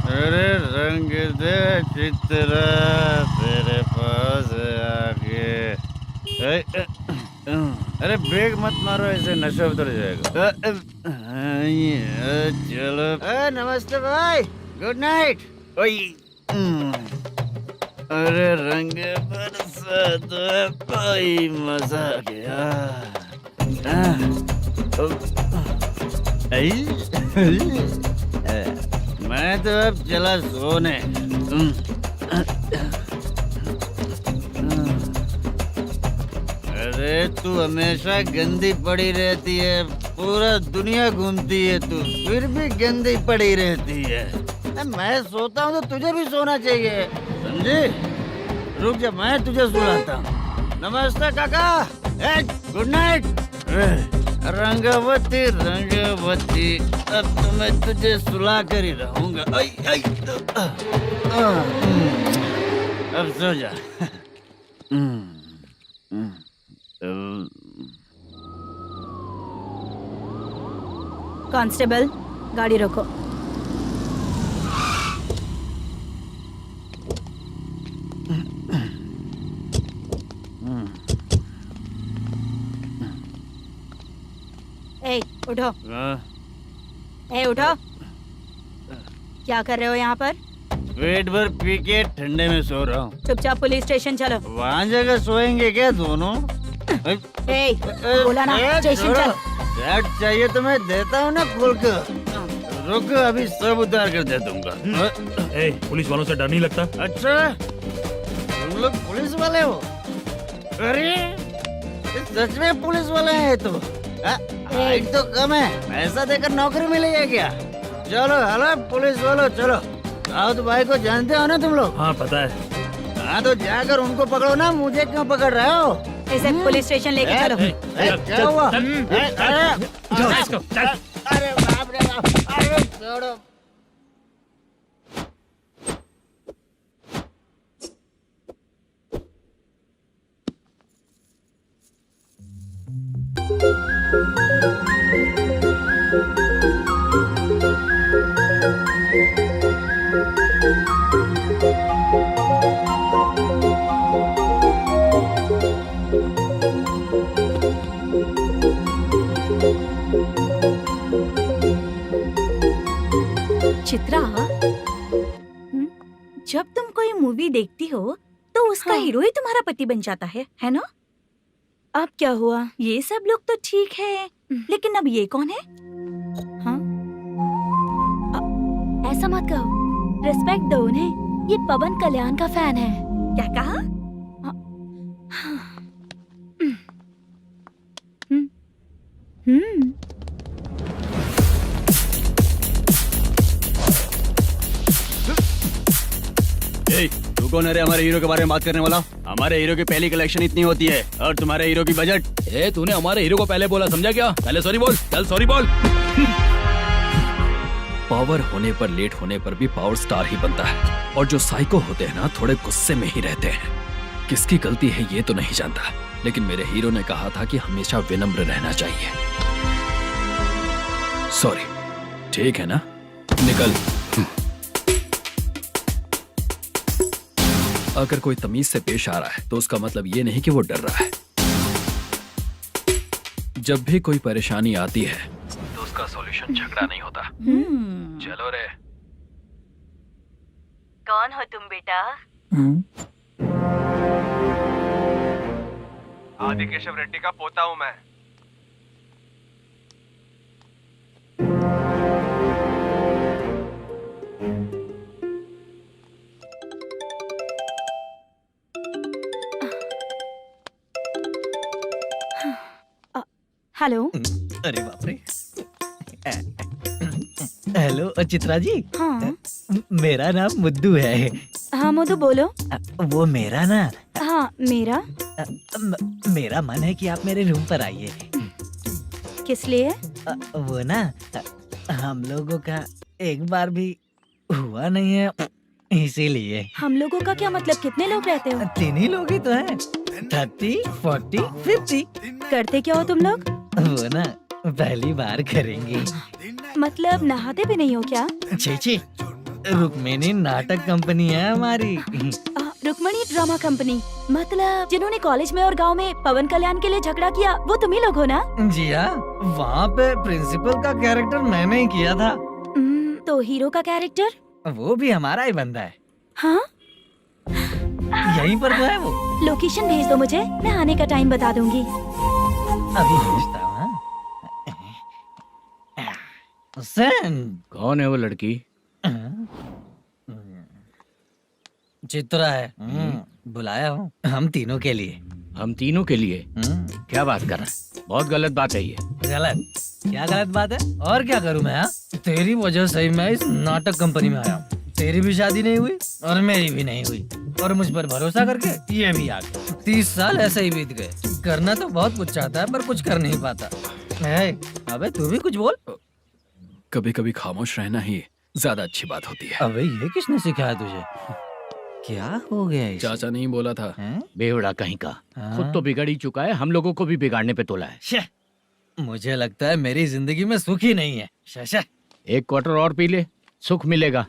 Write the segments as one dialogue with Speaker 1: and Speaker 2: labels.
Speaker 1: अरे रंग दे चित्रा तेरे पास आके। अरे ब्रेक मत मारो, ऐसे नशा उतर जाएगा। चलो। नमस्ते भाई, गुड नाइट। ओए अरे रंग बरसात भाई, मजा आ गया। मैं तो अब चला सोने। अरे तू हमेशा गंदी पड़ी रहती है, पूरा दुनिया घूमती है तू, फिर भी गंदी पड़ी रहती है। मैं सोता हूँ तो तुझे भी सोना चाहिए, समझी? रुक जा, मैं तुझे सुलाता हूँ। नमस्ते काका, गुड नाइट। रंगवती रंगवती, अब तो मैं तुझे सुला कर ही रहूंगा। अब सो जा।
Speaker 2: कांस्टेबल, गाड़ी रोको। ए, उठो। ए, उठो। क्या कर रहे हो यहाँ पर?
Speaker 1: पेट भर पी के ठंडे में सो रहा हूँ।
Speaker 2: चुपचाप पुलिस स्टेशन चलो।
Speaker 1: वहाँ जगह सोएंगे क्या दोनों?
Speaker 2: ए, बोला ना स्टेशन चल।
Speaker 1: शर्ट चाहिए तो मैं देता हूँ ना खोल कर। रुक, अभी सब उतार कर दे दूंगा।
Speaker 3: ए, पुलिस वालों से डर नहीं लगता?
Speaker 1: अच्छा, तुम लोग पुलिस वाले हो? अरे सच में पुलिस वाले हैं तो? हाइट तो कम है, पैसा देकर नौकरी मिलेगी क्या? चलो हेलो पुलिस वालों, चलो। राउत भाई को जानते हो ना तुम लोग?
Speaker 3: हाँ पता है।
Speaker 1: हाँ तो जाकर उनको पकड़ो ना, मुझे क्यों पकड़ रहे हो?
Speaker 2: इसे पुलिस स्टेशन लेके चलो।
Speaker 1: क्या हुआ?
Speaker 3: चल।
Speaker 1: अरे बाप रे बाप, अरे छोड़ो।
Speaker 2: चित्रा, जब तुम कोई मूवी देखती हो तो उसका हीरो ही तुम्हारा पति बन जाता है ना? अब क्या हुआ? ये सब लोग तो ठीक है, लेकिन अब ये कौन है? हाँ? ऐसा मत कहो, रिस्पेक्ट दो उन्हें। ये पवन कल्याण का फैन है। क्या कहा?
Speaker 1: तू कौन है रे हमारे हीरो के बारे में बात करने वाला? हमारे हीरो की पहली कलेक्शन इतनी होती है और तुम्हारे हीरो की बजट।
Speaker 3: तूने हमारे हीरो को पहले बोला, समझा क्या? पहले सॉरी बोल, चल सॉरी बोल।
Speaker 4: पावर होने पर, लेट होने पर भी पावर स्टार ही बनता है। और जो साइको होते हैं ना, थोड़े गुस्से में ही रहते हैं। किसकी गलती है ये तो नहीं जानता, लेकिन मेरे हीरो ने कहा था कि हमेशा विनम्र रहना चाहिए। सॉरी, ठीक है ना? निकल। अगर कोई तमीज से पेश आ रहा है तो उसका मतलब ये नहीं कि वो डर रहा है। जब भी कोई परेशानी आती है तो उसका सॉल्यूशन झगड़ा नहीं होता। चलो रे।
Speaker 2: कौन हो तुम बेटा?
Speaker 5: आदि केशव रेड्डी का पोता हूँ मैं।
Speaker 2: हेलो।
Speaker 6: अरे बाप रे। हेलो चित्रा जी।
Speaker 2: हाँ।
Speaker 6: मेरा नाम मुद्दू है।
Speaker 2: हाँ मधु, बोलो।
Speaker 6: वो मेरा ना।
Speaker 2: हाँ मेरा।
Speaker 6: मेरा मन है कि आप मेरे रूम पर आइए।
Speaker 2: किस लिए?
Speaker 6: वो ना, हम लोगों का एक बार भी हुआ नहीं है, इसीलिए।
Speaker 2: हम लोगों का क्या मतलब? कितने लोग रहते हो?
Speaker 6: 3 ही लोग ही तो हैं। 30, 40, 50।
Speaker 2: करते क्या हो तुम लोग?
Speaker 6: वो ना पहली बार करेंगे।
Speaker 2: मतलब नहाते भी नहीं हो क्या?
Speaker 6: छी छी, रुक्मिणी नाटक कंपनी है हमारी।
Speaker 2: रुक्मणी ड्रामा कंपनी, मतलब जिन्होंने कॉलेज में और गांव में पवन कल्याण के लिए झगड़ा किया वो तुम ही लोग हो ना?
Speaker 6: जी हाँ, वहाँ पे प्रिंसिपल का कैरेक्टर मैंने ही किया था।
Speaker 2: तो हीरो का कैरेक्टर?
Speaker 6: वो भी हमारा ही बंदा है।
Speaker 2: हाँ,
Speaker 6: यहीं पर तो है वो।
Speaker 2: लोकेशन भेज दो मुझे, मैं आने का टाइम बता दूंगी।
Speaker 6: अभी भेजता हूँ। हुसैन,
Speaker 3: कौन है वो लड़की?
Speaker 6: चित्रा है। बुलाया हूँ हम तीनों के लिए।
Speaker 3: हम तीनों के लिए? क्या बात कर रहा है? बहुत गलत बात है ये।
Speaker 6: गलत? क्या गलत बात है? और क्या करूँ मैं? तेरी वजह से ही मैं इस नाटक कंपनी में आया हूँ। तेरी भी शादी नहीं हुई और मेरी भी नहीं हुई, और मुझ पर भरोसा करके ये भी आ गया। 30 साल ऐसे ही बीत गए। करना तो बहुत कुछ चाहता है पर कुछ कर नहीं पाता। अबे तू भी कुछ बोल।
Speaker 4: कभी कभी खामोश रहना ही ज्यादा अच्छी बात होती है।
Speaker 6: अबे ये किसने सिखाया तुझे? क्या हो गया इसे?
Speaker 4: चाचा नहीं बोला था।
Speaker 3: बेवड़ा कहीं का, खुद तो बिगड़ ही चुका है, हम लोगों को भी बिगाड़ने पे तोला है।
Speaker 6: मुझे लगता है मेरी जिंदगी में सुख ही नहीं है। शशा,
Speaker 3: एक क्वार्टर और पी ले, सुख मिलेगा।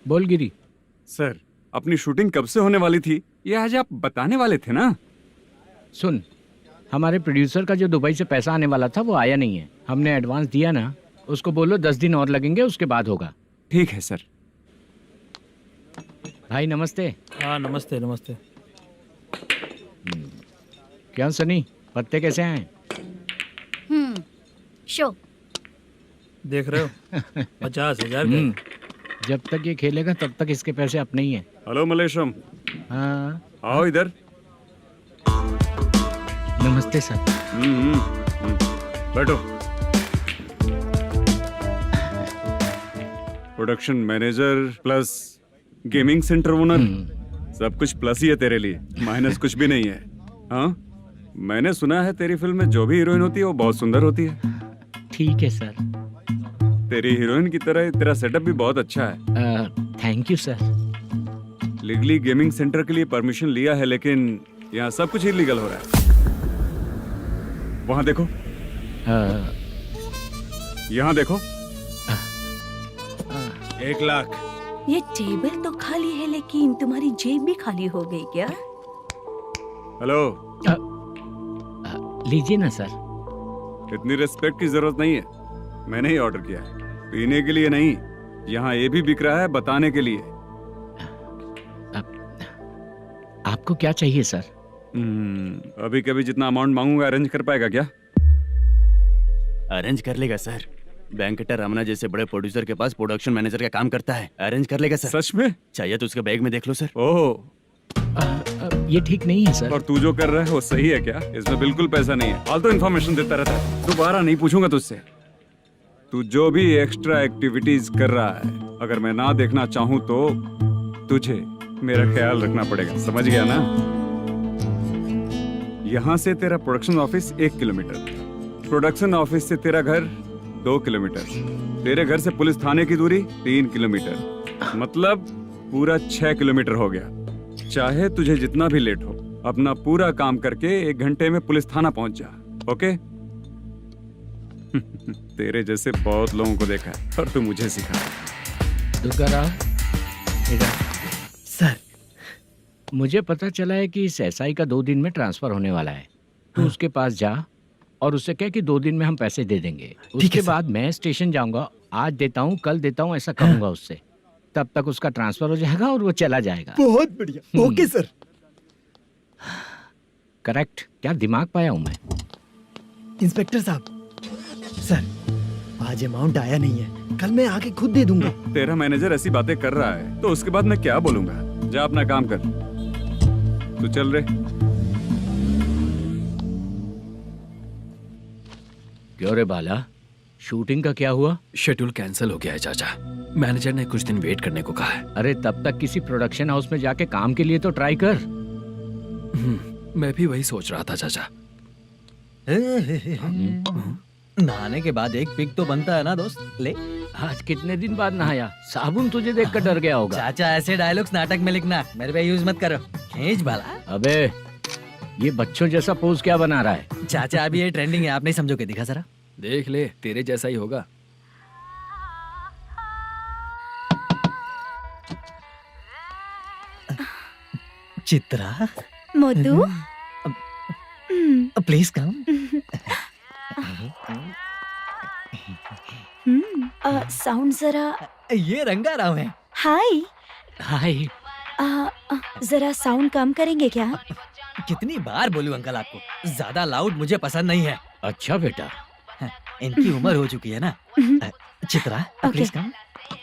Speaker 3: बोल गिरी।
Speaker 7: सर, अपनी शूटिंग कब से होने वाली थी ये आज आप बताने वाले थे ना?
Speaker 3: सुन, हमारे प्रोड्यूसर का जो दुबई से पैसा आने वाला था वो आया नहीं है। हमने एडवांस दिया ना, उसको बोलो 10 दिन और लगेंगे, उसके बाद होगा।
Speaker 7: ठीक है सर।
Speaker 3: भाई नमस्ते।
Speaker 8: हाँ नमस्ते नमस्ते।
Speaker 3: क्या सनी, पत्ते कैसे हैं?
Speaker 2: शो
Speaker 8: देख रहे हो 50,000 का।
Speaker 3: जब तक ये खेलेगा तब तक इसके पैसे अपने ही हैं।
Speaker 7: हेलो मलेशम,
Speaker 3: हाँ
Speaker 7: आओ इधर।
Speaker 3: नमस्ते सर।
Speaker 7: बैठो। Production manager plus gaming centre owner, सब कुछ प्लस ही है तेरे लिए, माइनस कुछ भी नहीं है। हाँ, मैंने सुना है तेरी फिल्म में जो भी हीरोइन होती है वो बहुत सुंदर होती है।
Speaker 3: ठीक है सर।
Speaker 7: तेरी हीरोइन की तरह तेरा सेटअप भी बहुत अच्छा है।
Speaker 3: Thank you sir.
Speaker 7: Legally gaming centre के लिए परमिशन लिया है, लेकिन यहाँ सब कुछ इलीगल हो रहा है। वहाँ देखो, यहाँ देखो। 1 लाख।
Speaker 2: ये टेबल तो खाली है लेकिन तुम्हारी जेब भी खाली हो गई क्या?
Speaker 7: हेलो,
Speaker 3: लीजिए ना सर।
Speaker 7: इतनी रिस्पेक्ट की जरूरत नहीं है, मैंने ही ऑर्डर किया है। पीने के लिए नहीं, यहाँ ये भी बिक रहा है बताने के लिए।
Speaker 3: आपको क्या चाहिए सर?
Speaker 7: अभी कभी जितना अमाउंट मांगूंगा अरेंज कर पाएगा क्या?
Speaker 9: अरेंज कर लेगा सर। वेंकटर रमना जैसे बड़े प्रोड्यूसर के पास प्रोडक्शन मैनेजर का काम करता है, अरेंज कर लेगा सर।
Speaker 7: सच में?
Speaker 9: चाहिए तो उसके बैग में देख लो सर।
Speaker 7: ओह,
Speaker 3: ये ठीक नहीं है सर।
Speaker 7: और तू जो कर रहा है वो सही है क्या? इसमें बिल्कुल पैसा नहीं है, फालतू इन्फॉर्मेशन देता रहता है। दोबारा नहीं पूछूंगा तुझसे। तू जो भी एक्स्ट्रा एक्टिविटीज कर रहा है, अगर मैं ना देखना चाहूँ तो तुझे मेरा ख्याल रखना पड़ेगा, समझ गया ना? यहाँ से तेरा production office 1 kilometre, production office से तेरा घर 2 किलोमीटर, तेरे घर से पुलिस थाने की दूरी 3 किलोमीटर, मतलब पूरा 6 किलोमीटर हो गया। चाहे तुझे जितना भी लेट हो, अपना पूरा काम करके 1 घंटे में पुलिस थाना पहुंच जा, ओके? तेरे जैसे बहुत लोगों को देखा है और तू मुझे सिखा।
Speaker 3: सर, मुझे पता चला है कि इस एसआई का 2 दिन में ट्रांसफर होने वाला है। तो उसके पास जा और उससे कह कि 2 दिन में हम पैसे दे देंगे। उसके बाद मैं स्टेशन जाऊंगा, आज देता हूँ कल देता हूँ ऐसा कहूंगा उससे। तब तक उसका ट्रांसफर हो जाएगा और वो चला जाएगा।
Speaker 10: बहुत बढ़िया, ओके सर।
Speaker 3: करेक्ट। क्या दिमाग पाया हूँ मैं।
Speaker 10: इंस्पेक्टर साहब, सर आज अमाउंट आया नहीं है, कल मैं आके खुद दे दूंगा।
Speaker 7: तेरा मैनेजर ऐसी बातें कर रहा है तो उसके बाद मैं क्या बोलूंगा? जा अपना काम कर। तू चल रे।
Speaker 3: क्यों रे बाला, शूटिंग का क्या हुआ?
Speaker 4: शेड्यूल कैंसिल हो गया है चाचा। मैनेजर ने कुछ दिन वेट करने को कहा है।
Speaker 3: अरे तब तक किसी प्रोडक्शन हाउस में जाके काम के लिए तो ट्राई कर।
Speaker 4: मैं भी वही सोच रहा था चाचा।
Speaker 6: नहाने के बाद एक पिक तो बनता है ना दोस्त। ले
Speaker 3: आज कितने दिन बाद नहाया? साबुन तुझे देखकर डर गया होगा।
Speaker 6: चाचा, ऐसे डायलॉग्स नाटक में लिखना, मेरे पे यूज मत करो। खींच बाला।
Speaker 3: अबे ये बच्चों जैसा पोज क्या बना रहा है?
Speaker 6: चाचा अभी ये ट्रेंडिंग है, आप नहीं समझोगे। दिखा जरा।
Speaker 4: देख ले, तेरे जैसा ही होगा।
Speaker 6: Chitra,
Speaker 2: Modu,
Speaker 6: please come.
Speaker 2: Sound जरा।
Speaker 6: ये रंगाराव है।
Speaker 2: हाय।
Speaker 3: हाय।
Speaker 2: जरा साउंड कम करेंगे क्या?
Speaker 6: कितनी बार बोलूं अंकल आपको, ज्यादा लाउड मुझे पसंद नहीं है।
Speaker 3: अच्छा बेटा,
Speaker 6: इनकी उम्र हो चुकी है ना। Chitra, please come.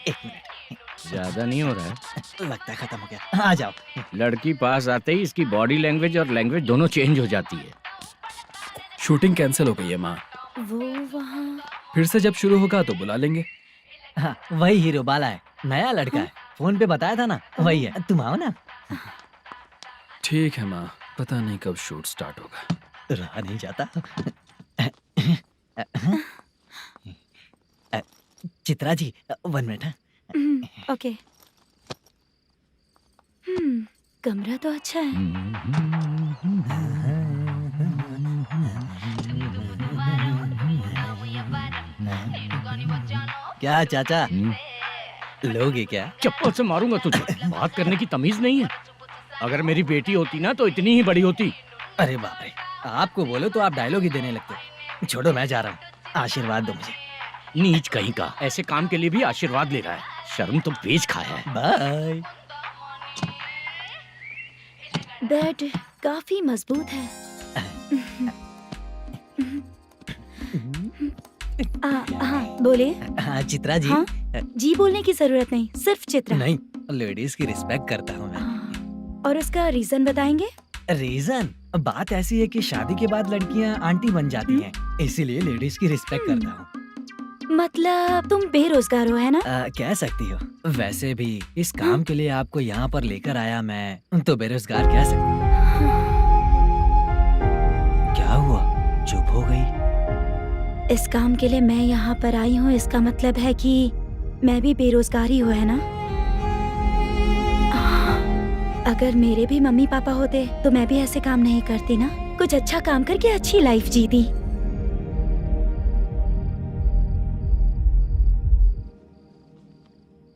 Speaker 6: एक मिनट,
Speaker 3: ज्यादा नहीं हो रहा है?
Speaker 6: लगता है खत्म हो गया। आ जाओ।
Speaker 3: लड़की पास आते ही इसकी बॉडी लैंग्वेज और लैंग्वेज दोनों चेंज हो जाती है।
Speaker 4: शूटिंग कैंसिल हो गई है माँ।
Speaker 2: वो वहाँ।
Speaker 4: फिर से जब शुरू होगा तो बुला लेंगे।
Speaker 6: हाँ, वही हीरो बाला है, नया लड़का है। फोन पे बताया था ना, वही है। तुम आओ ना।
Speaker 4: ठीक है माँ, पता नहीं कब शूट स्टार्ट होगा।
Speaker 6: रहा नहीं जाता। चित्रा जी, 1 मिनट।
Speaker 2: ओके। कमरा तो अच्छा है।
Speaker 6: क्या चाचा, लोगे क्या?
Speaker 3: चप्पल से मारूंगा तुझे। बात करने की तमीज नहीं है। अगर मेरी बेटी होती ना तो इतनी ही बड़ी होती।
Speaker 6: अरे बाप रे, आपको बोलो तो आप डायलॉग ही देने लगते। छोड़ो, मैं जा रहा हूँ। आशीर्वाद दो मुझे।
Speaker 3: नीच कहीं का, ऐसे काम के लिए भी आशीर्वाद ले रहा है। शर्म तो बेच खाया है।
Speaker 6: बाय।
Speaker 2: बेड काफी मजबूत है। हाँ बोले।
Speaker 6: हाँ चित्रा जी।
Speaker 2: हाँ? जी बोलने की जरूरत नहीं, सिर्फ चित्रा।
Speaker 6: नहीं, लेडीज की रिस्पेक्ट करता हूँ मैं।
Speaker 2: और उसका रीजन बताएंगे?
Speaker 6: रीजन? बात ऐसी है कि शादी के बाद लड़कियाँ आंटी बन जाती हैं, इसीलिए लेडीज की रिस्पेक्ट करता हूँ।
Speaker 2: मतलब तुम बेरोजगार हो, है ना?
Speaker 6: कह सकती हो। वैसे भी इस काम के लिए आपको यहाँ पर लेकर आया मैं, तो बेरोजगार कह सकती हूँ। क्या हुआ, चुप हो गई?
Speaker 2: इस काम के लिए मैं यहाँ पर आई हूँ, इसका मतलब है कि मैं भी बेरोजगार ही हूँ, है ना? अगर मेरे भी मम्मी पापा होते तो मैं भी ऐसे काम नहीं करती ना। कुछ अच्छा काम करके अच्छी लाइफ जीती।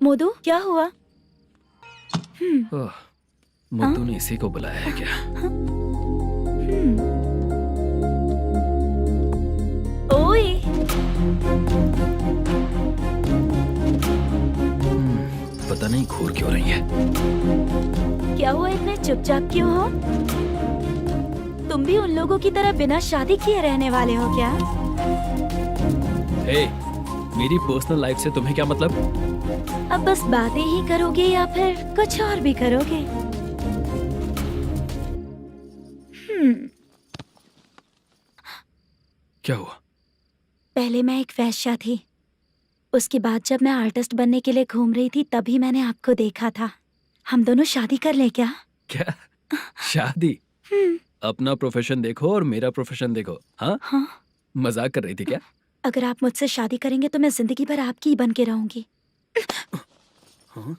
Speaker 2: मोदू, क्या हुआ?
Speaker 4: मोदू ने इसी को बुलाया है क्या?
Speaker 2: ओए।
Speaker 4: पता नहीं घूर क्यों रही है।
Speaker 2: क्या हुआ, इतने चुपचाप क्यों हो? तुम भी उन लोगों की तरह बिना शादी किए रहने वाले हो क्या?
Speaker 4: हे, मेरी पर्सनल लाइफ से तुम्हें क्या मतलब?
Speaker 2: अब बस बातें ही करोगे या फिर कुछ और भी करोगे?
Speaker 4: क्या हुआ?
Speaker 2: पहले मैं एक वेश्या थी, उसके बाद जब मैं आर्टिस्ट बनने के लिए घूम रही थी तभी मैंने आपको देखा था। हम दोनों शादी कर ले क्या?
Speaker 4: क्या शादी? अपना प्रोफेशन देखो और मेरा प्रोफेशन देखो। हाँ?
Speaker 2: हाँ।
Speaker 4: मजाक कर रही थी क्या?
Speaker 2: अगर आप मुझसे शादी करेंगे तो मैं जिंदगी भर आपकी ही बन के रहूंगी।
Speaker 4: हाँ?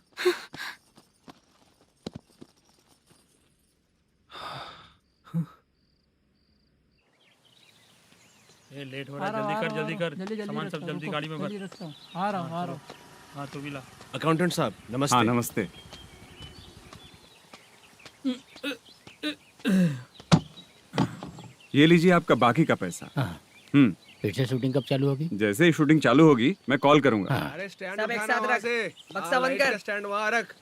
Speaker 8: ये लेट हो रहा है, जल्दी कर। सामान सब जल्दी गाड़ी में भर।
Speaker 6: आ रहा हूँ।
Speaker 8: हाँ तू भी ला।
Speaker 9: अकाउंटेंट साहब नमस्ते।
Speaker 7: हाँ नमस्ते। ये लीजिए आपका बाकी का पैसा।
Speaker 3: फिर से शूटिंग कब चालू होगी?
Speaker 7: जैसे ही शूटिंग चालू होगी मैं कॉल करूंगा।
Speaker 5: अरे स्टैंड सब एक साथ रख, बक्सा बंद कर। स्टैंड वहाँ रख।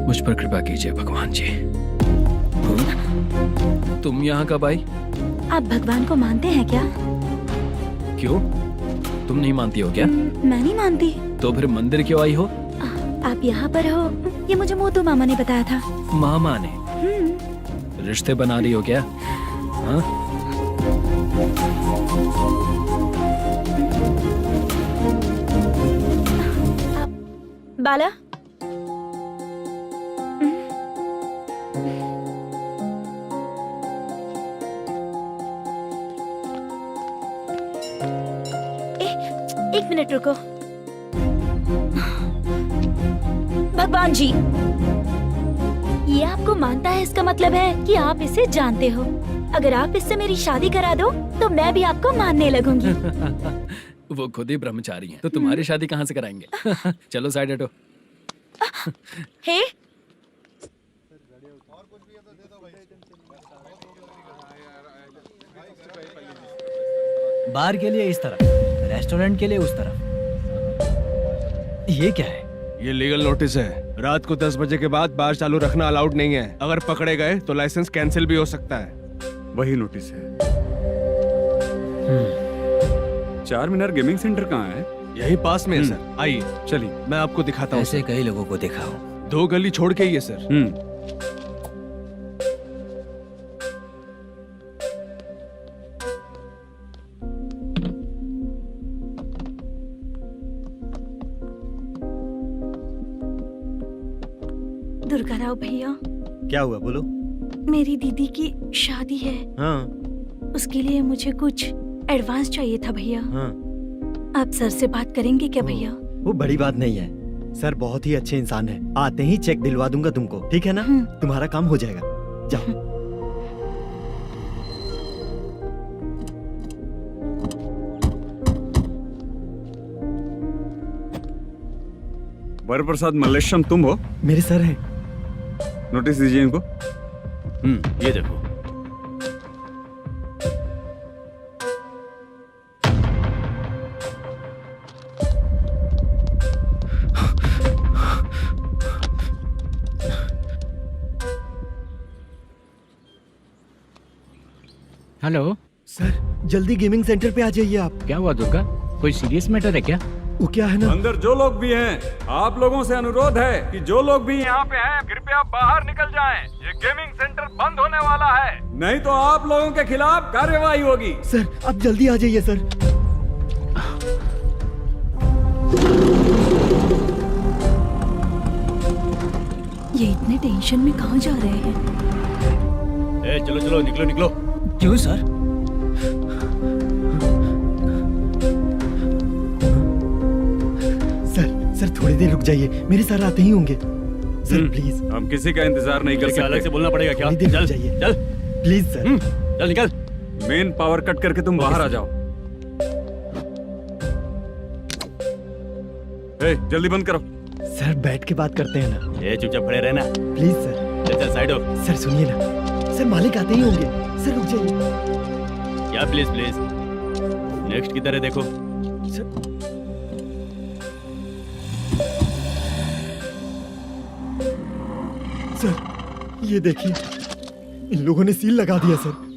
Speaker 4: मुझ पर कृपा कीजिए भगवान जी। तुम यहाँ कब आई?
Speaker 2: आप भगवान को मानते हैं क्या?
Speaker 4: क्यों? तुम नहीं मानती हो क्या?
Speaker 2: मैं नहीं मानती।
Speaker 4: तो फिर मंदिर क्यों आई हो?
Speaker 2: आप यहाँ पर हो ये मुझे मोटू मामा ने बताया था।
Speaker 4: मामा ने? रिश्ते बना रही हो क्या? हाँ?
Speaker 2: बाला एक मिनट रुको। भगवान जी, ये आपको मानता है इसका मतलब है कि आप इसे जानते हो। अगर आप इससे मेरी शादी करा दो तो मैं भी आपको मानने लगूंगी।
Speaker 4: वो खुद ही ब्रह्मचारी हैं, तो तुम्हारी शादी कहाँ से कराएंगे? चलो साइड हटो।
Speaker 2: हे
Speaker 6: बार के लिए इस तरफ, रेस्टोरेंट के लिए उस तरफ। ये क्या है?
Speaker 5: ये लीगल नोटिस है। रात को 10 बजे के बाद बार चालू रखना अलाउड नहीं है। अगर पकड़े गए तो लाइसेंस कैंसिल भी हो सकता है।
Speaker 7: वही नोटिस है। चार मीनार गेमिंग सेंटर कहाँ है?
Speaker 5: यही पास में है सर। आइए
Speaker 7: चलिए
Speaker 5: मैं आपको दिखाता हूँ।
Speaker 6: ऐसे कई लोगों को देखा हूँ।
Speaker 5: 2 गली छोड़ के ही है सर।
Speaker 2: दुर्गा राव भैया,
Speaker 10: क्या हुआ बोलो।
Speaker 2: मेरी दीदी की शादी है।
Speaker 10: हाँ
Speaker 2: उसके लिए मुझे कुछ एडवांस चाहिए था भैया।
Speaker 10: हाँ
Speaker 2: आप सर से बात करेंगे क्या भैया?
Speaker 10: वो बड़ी बात नहीं है, सर बहुत ही अच्छे इंसान है। आते ही चेक दिलवा दूंगा तुमको, ठीक है ना? तुम्हारा काम हो जाएगा। जाओ।
Speaker 7: वरप्रसाद मल्लेश्वरम तुम हो?
Speaker 10: मेरे सर हैं।
Speaker 7: नोटिस दीजिए इनको।
Speaker 9: ये देखो।
Speaker 3: हेलो
Speaker 10: सर जल्दी गेमिंग सेंटर पे आ जाइए आप।
Speaker 3: क्या हुआ दुर्गा? कोई सीरियस मैटर है क्या?
Speaker 10: वो क्या है ना,
Speaker 7: अंदर जो लोग भी हैं, आप लोगों से अनुरोध है कि जो लोग भी यहाँ पे हैं कृपया बाहर निकल जाएं। ये गेमिंग सेंटर बंद होने वाला है, नहीं तो आप लोगों के खिलाफ कार्यवाही होगी।
Speaker 10: सर आप जल्दी आ जाइए सर।
Speaker 2: ये इतने टेंशन में कहाँ जा रहे हैं?
Speaker 9: चलो चलो निकलो निकलो।
Speaker 6: क्यों सर?
Speaker 10: सर थोड़ी देर रुक जाइए, मेरे सर आते ही होंगे। Sir please.
Speaker 7: हम किसी का इंतजार नहीं कर सकते।
Speaker 9: अलग से बोलना पड़ेगा क्या?
Speaker 10: थोड़ी देर
Speaker 9: चल
Speaker 10: रुक जाइए
Speaker 9: चल
Speaker 10: प्लीज सर।
Speaker 9: चल निकल।
Speaker 7: मेन पावर कट करके तुम बाहर आ जाओ। जल्दी बंद करो।
Speaker 10: सर बैठ के बात करते हैं ना।
Speaker 9: ये चुपचाप खड़े रहना।
Speaker 10: Please sir.
Speaker 9: चल चल साइड हो।
Speaker 10: सर सुनिए ना, सर मालिक आते ही होंगे। सर रुक जाइए।
Speaker 9: क्या प्लीज प्लीज? नेक्स्ट किधर है देखो।
Speaker 10: सर ये देखिए, इन लोगों ने सील लगा दिया सर।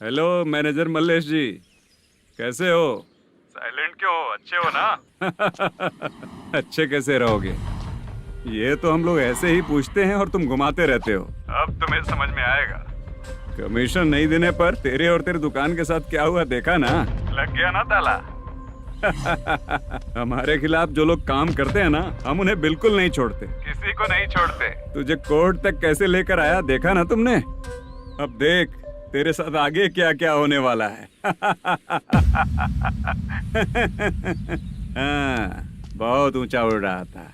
Speaker 7: हेलो मैनेजर मल्लेश जी, कैसे हो? साइलेंट क्यों हो? अच्छे हो ना? अच्छे कैसे रहोगे? ये तो हम लोग ऐसे ही पूछते हैं और तुम घुमाते रहते हो। अब तुम्हें समझ में आएगा। कमीशन नहीं देने पर तेरे और तेरी दुकान के साथ क्या हुआ देखा ना? लग गया ना ताला। हमारे खिलाफ जो लोग काम करते हैं ना, हम उन्हें बिल्कुल नहीं छोड़ते, किसी को नहीं छोड़ते। तुझे कोर्ट तक कैसे लेकर आया देखा ना तुमने? अब देख तेरे साथ आगे क्या क्या होने वाला है। हाँ, बहुत ऊंचा उड़ रहा था।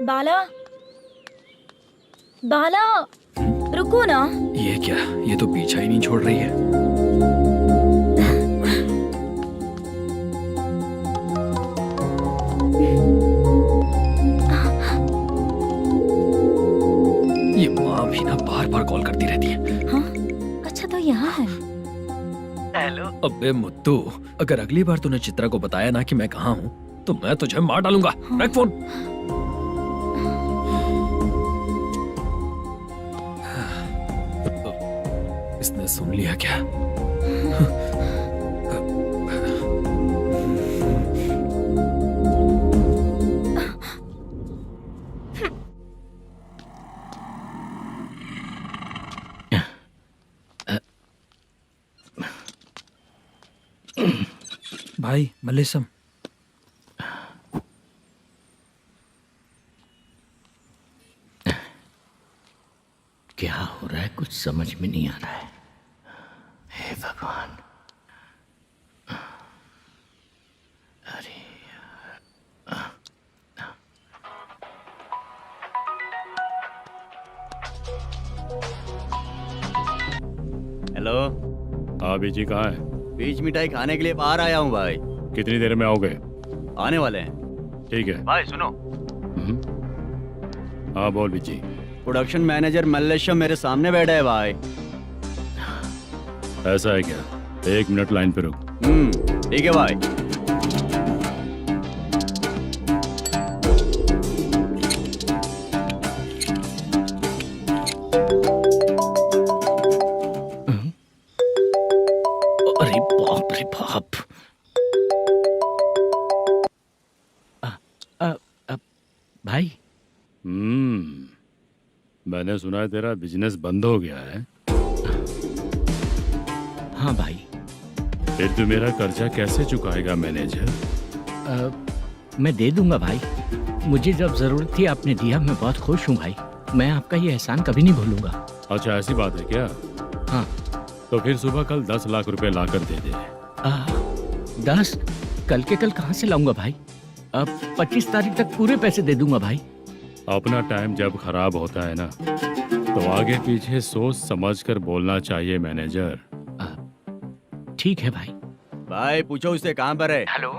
Speaker 2: बाला, बाला, रुको ना।
Speaker 4: ये क्या, ये तो पीछा ही नहीं छोड़ रही है। ये माँ भी ना बार बार कॉल करती रहती है।
Speaker 2: हाँ, अच्छा तो यहाँ है।
Speaker 6: हेलो।
Speaker 4: अबे मुत्तू, अगर अगली बार तूने चित्रा को बताया ना कि मैं कहाँ हूँ तो मैं तुझे मार डालूंगा। रख फोन। इसने सुन लिया क्या? भाई मल्लेशम,
Speaker 3: क्या हो रहा है कुछ समझ में नहीं आ रहा है। हे भगवान, अरे
Speaker 9: हेलो।
Speaker 8: हाँ बीजी कहाँ है?
Speaker 9: बीच मिठाई खाने के लिए बाहर आया हूँ भाई।
Speaker 8: कितनी देर में आओगे?
Speaker 9: आने वाले हैं।
Speaker 8: ठीक है
Speaker 9: भाई सुनो,
Speaker 8: हाँ बोल बीजी।
Speaker 9: प्रोडक्शन मैनेजर मल्लेशम मेरे सामने बैठा है भाई।
Speaker 8: ऐसा है क्या? 1 मिनट लाइन पे रुक।
Speaker 9: ठीक है भाई।
Speaker 3: अरे बाप रे बाप। भाई,
Speaker 8: मैंने सुना है तेरा बिजनेस बंद हो गया है।
Speaker 3: हाँ भाई।
Speaker 8: फिर तू मेरा कर्जा कैसे चुकाएगा मैनेजर?
Speaker 3: मैं दे दूंगा भाई, मुझे जब जरूरत थी आपने दिया, मैं बहुत खुश हूँ भाई। मैं आपका ये एहसान कभी नहीं भूलूंगा।
Speaker 8: अच्छा ऐसी बात है क्या?
Speaker 3: हाँ।
Speaker 8: तो फिर सुबह कल 10 लाख रुपए लाकर दे दे।
Speaker 3: 10? कल के कल कहाँ से लाऊंगा भाई? अब 25 तारीख तक पूरे पैसे दे दूंगा भाई।
Speaker 8: अपना टाइम जब खराब होता है ना तो आगे पीछे सोच समझ कर बोलना चाहिए मैनेजर।
Speaker 3: ठीक है भाई।
Speaker 9: भाई पूछो उससे कहाँ पर है।
Speaker 3: Hello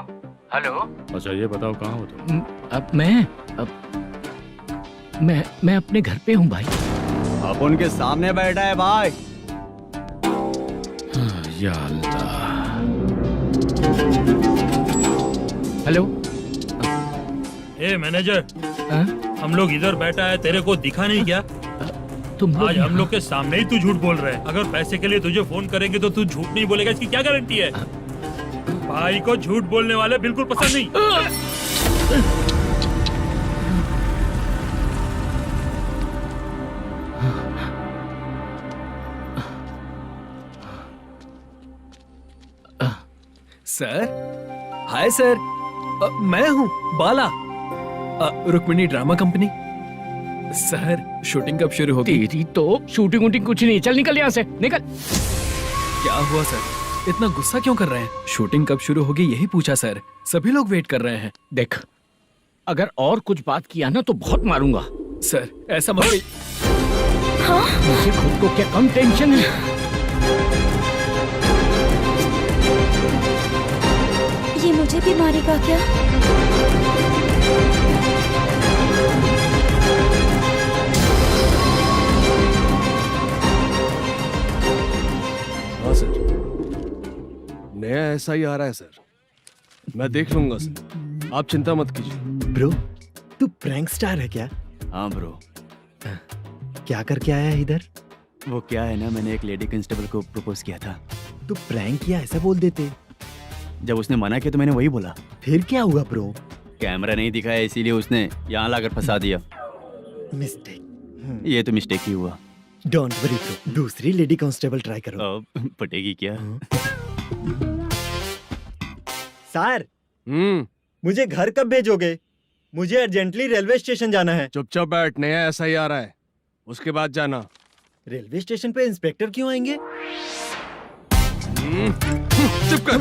Speaker 3: hello.
Speaker 8: अच्छा ये बताओ कहाँ हो तुम?
Speaker 3: अब मैं अपने घर पे हूँ भाई।
Speaker 9: अब उनके सामने बैठा है भाई।
Speaker 8: या अल्लाह।
Speaker 3: हेलो।
Speaker 8: ए मैनेजर,
Speaker 3: हाँ?
Speaker 8: हम लोग इधर बैठा है, तेरे को दिखा नहीं क्या?
Speaker 3: तुम
Speaker 8: आज हम लोग के सामने ही तू झूठ बोल रहा है। अगर पैसे के लिए तुझे फोन करेंगे तो तू झूठ नहीं बोलेगा, इसकी क्या गारंटी है? भाई को झूठ बोलने वाले बिल्कुल पसंद नहीं।
Speaker 4: सर, हाय सर, मैं हूँ Bala, Rukmini drama company. Sir shooting कब शुरू होगी?
Speaker 3: तेरी तो शूटिंग वूटिंग कुछ नहीं, चल निकल यहाँ से, निकल।
Speaker 4: क्या हुआ सर, इतना गुस्सा क्यों कर रहे हैं? शूटिंग कब शुरू होगी यही पूछा सर, सभी लोग वेट कर रहे हैं।
Speaker 3: देख, अगर और कुछ बात किया ना तो बहुत मारूंगा।
Speaker 4: सर ऐसा मत।
Speaker 2: हाँ?
Speaker 3: मुझे खुद को क्या कम टेंशन है?
Speaker 2: ये मुझे भी मारेगा क्या?
Speaker 5: हाँ सर, नया ऐसा ही आ रहा है सर, मैं देख लूंगा सर, आप चिंता मत कीजिए।
Speaker 10: ब्रो, तू प्रैंक स्टार है क्या?
Speaker 9: हाँ ब्रो।
Speaker 10: क्या करके आया है इधर?
Speaker 9: वो क्या है ना, मैंने एक लेडी कांस्टेबल को प्रपोज किया था।
Speaker 10: तू प्रैंक किया ऐसा बोल देते।
Speaker 9: जब उसने मना किया तो मैंने वही बोला।
Speaker 10: फिर क्या हुआ ब्रो?
Speaker 9: कैमरा नहीं दिखाया इसीलिए उसने यहाँ लाकर फंसा दिया।
Speaker 10: मिस्टेक।
Speaker 9: ये तो मिस्टेक ही हुआ।
Speaker 10: डोंट वरी ब्रो, दूसरी लेडी कांस्टेबल ट्राई करो।
Speaker 9: अब पटेगी क्या?
Speaker 10: सर, मुझे घर कब भेजोगे? मुझे अर्जेंटली रेलवे स्टेशन जाना है।
Speaker 5: चुपचाप बैठ, नया ऐसा ही आ रहा है, उसके बाद जाना।
Speaker 10: रेलवे स्टेशन पे इंस्पेक्टर क्यों आएंगे?
Speaker 5: चुप कर।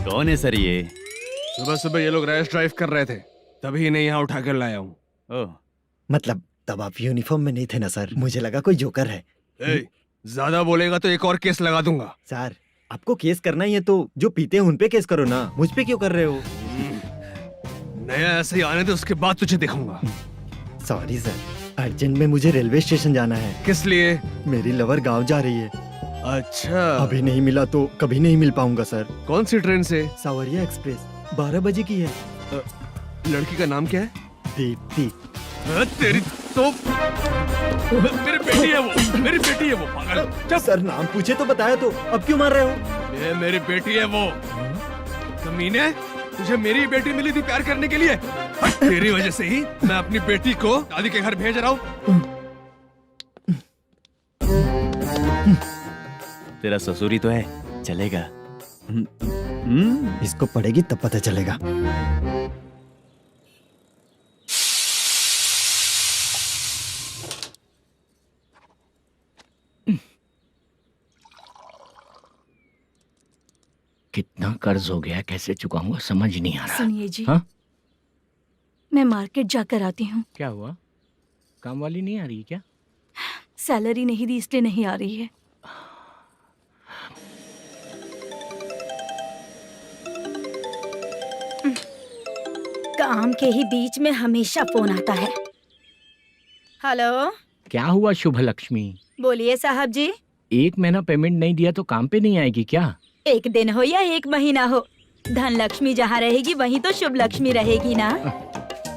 Speaker 9: कौन है सर ये?
Speaker 5: सुबह सुबह ये लोग रैश ड्राइव कर रहे थे, तभी इन्हें यहाँ उठा कर लाया हूँ।
Speaker 9: ओह,
Speaker 10: मतलब तब आप यूनिफॉर्म में नहीं थे ना सर, मुझे लगा कोई जोकर है।
Speaker 5: ज्यादा बोलेगा तो एक और केस लगा दूंगा।
Speaker 10: सर आपको केस करना ही है तो जो पीते हैं उन पे केस करो ना, मुझ पे क्यों कर रहे हो?
Speaker 5: नया ऐसे ही आने दे, उसके बाद तुझे दिखाऊंगा।
Speaker 10: सॉरी सर, अर्जेंट में मुझे रेलवे स्टेशन जाना है।
Speaker 5: किस लिए?
Speaker 10: मेरी लवर गांव जा रही है।
Speaker 5: अच्छा,
Speaker 10: अभी नहीं मिला तो कभी नहीं मिल पाऊंगा सर।
Speaker 5: कौन सी ट्रेन से?
Speaker 10: सावरिया एक्सप्रेस 12 बजे की है।
Speaker 5: लड़की का नाम क्या है?
Speaker 10: दीप्ति।
Speaker 5: तेरी तो मेरी बेटी है वो, मेरी बेटी है वो, पागल।
Speaker 10: जब सर नाम पूछे तो बताया, तो अब क्यों मार रहे हो?
Speaker 5: ये मेरी बेटी है वो। कमीने, तुझे मेरी बेटी मिली थी प्यार करने के लिए। तेरी वजह से ही मैं अपनी बेटी को दादी के घर भेज रहा हूँ।
Speaker 9: तेरा ससुरी तो है, चलेगा।
Speaker 10: इसको पड़ेगी तब पता चलेगा।
Speaker 3: कितना कर्ज हो गया, कैसे चुकाऊंगा समझ नहीं आ रहा।
Speaker 2: सुनिए जी,
Speaker 3: हाँ?
Speaker 2: मैं मार्केट जाकर आती हूँ।
Speaker 3: क्या हुआ, काम वाली नहीं आ रही क्या?
Speaker 2: सैलरी नहीं दी इसलिए नहीं आ रही है।
Speaker 11: काम के ही बीच में हमेशा फोन आता है। हेलो,
Speaker 3: क्या हुआ शुभ लक्ष्मी?
Speaker 11: बोलिए साहब जी।
Speaker 3: 1 महीना पेमेंट नहीं दिया तो काम पे नहीं आएगी क्या?
Speaker 11: 1 दिन हो या 1 महीना हो, धन लक्ष्मी जहाँ रहेगी वहीं तो शुभ लक्ष्मी रहेगी ना।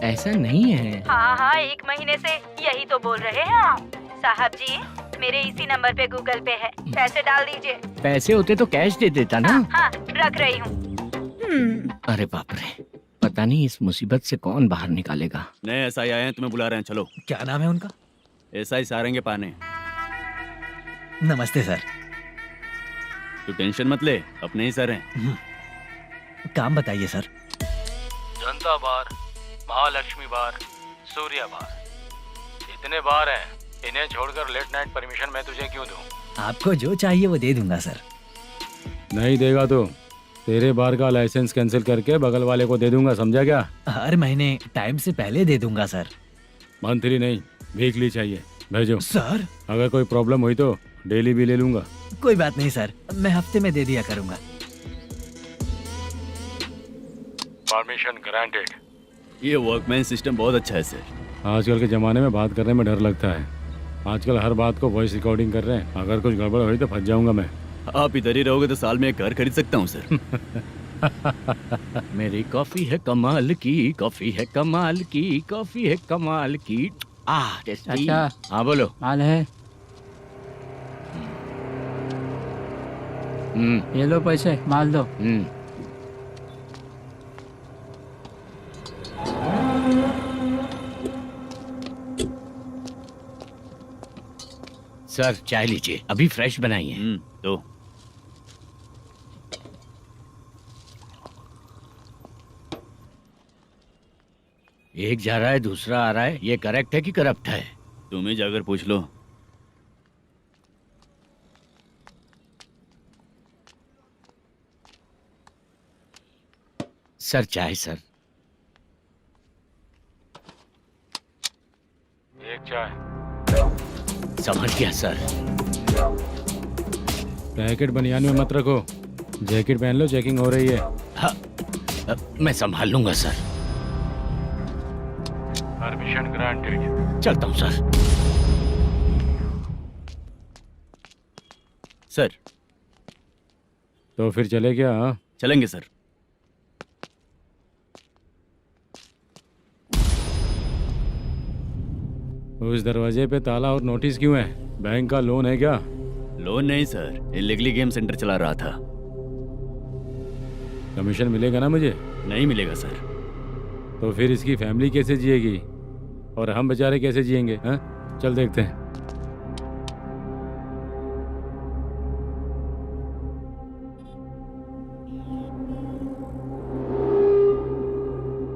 Speaker 3: ऐसा नहीं है।
Speaker 11: हाँ हाँ, 1 महीने से यही तो बोल रहे हैं आप। साहब जी, मेरे इसी नंबर पे गूगल पे है, पैसे डाल दीजिए।
Speaker 3: पैसे होते तो कैश दे देता ना।
Speaker 11: हाँ, रख रही हूँ।
Speaker 3: अरे बाप रे, पता नहीं इस मुसीबत से कौन बाहर निकालेगा।
Speaker 9: नए एसआई आए हैं, तुम्हें बुला रहे हैं, चलो।
Speaker 6: क्या नाम है उनका?
Speaker 9: एसआई सारंगे पाने।
Speaker 6: नमस्ते सर।
Speaker 9: तू टेंशन मत ले, अपने ही सर हैं।
Speaker 6: काम बताइए सर।
Speaker 8: जनता बार, महालक्ष्मी बार, सूर्या बार, इतने बार हैं। इन्हें छोड़कर लेट नाइट परमिशन मैं तुझे क्यों दूं?
Speaker 6: आपको जो चाहिए वो दे दूंगा सर।
Speaker 12: नहीं देगा तो तेरे बार का लाइसेंस कैंसिल करके बगल वाले को दे दूंगा, समझा क्या?
Speaker 6: हर महीने टाइम से पहले दे दूंगा सर।
Speaker 12: मंथली नहीं, वीकली चाहिए, भेजो।
Speaker 6: सर
Speaker 12: अगर कोई प्रॉब्लम हुई तो डेली भी ले लूंगा।
Speaker 6: कोई बात नहीं सर, मैं हफ्ते में दे दिया करूंगा।
Speaker 8: Permission granted.
Speaker 9: ये वर्कमैन सिस्टम बहुत अच्छा है सर।
Speaker 12: आजकल के ज़माने में बात करने में डर लगता है। आजकल हर बात को वॉइस रिकॉर्डिंग कर रहे हैं। अगर कुछ गड़बड़ हुई तो फंस जाऊंगा मैं।
Speaker 9: आप इधर ही रहोगे तो साल में 1 घर खरीद सकता हूँ सर।
Speaker 3: मेरी कॉफी है कमाल की, कॉफी है कमाल की, कॉफी है कमाल की। टेस्टी।
Speaker 13: अच्छा,
Speaker 3: हाँ बोलो।
Speaker 13: माल है, ये लो पैसे, माल दो।
Speaker 3: सर चाय लीजिए, अभी फ्रेश बनाई है।
Speaker 9: तो
Speaker 3: एक जा रहा है दूसरा आ रहा है, ये करेक्ट है कि करप्ट है?
Speaker 9: तुम ही जाकर पूछ लो।
Speaker 3: सर चाय सर।
Speaker 8: एक चाय।
Speaker 3: समझ गया सर।
Speaker 12: पैकेट बनियान में मत रखो, जैकेट पहन लो, चेकिंग हो रही है।
Speaker 3: हाँ, मैं संभाल लूंगा सर।
Speaker 8: Permission granted.
Speaker 3: चलता हूँ सर।
Speaker 9: सर
Speaker 12: तो फिर चले क्या? हाँ?
Speaker 9: चलेंगे सर।
Speaker 12: उस दरवाजे पे ताला और नोटिस क्यों है? बैंक का लोन है क्या?
Speaker 9: लोन नहीं सर, इलीगली गेम सेंटर चला रहा था।
Speaker 12: कमीशन मिलेगा ना मुझे?
Speaker 9: नहीं मिलेगा सर।
Speaker 12: तो फिर इसकी फैमिली कैसे जिएगी और हम बेचारे कैसे जिएंगे? हाँ, चल देखते हैं।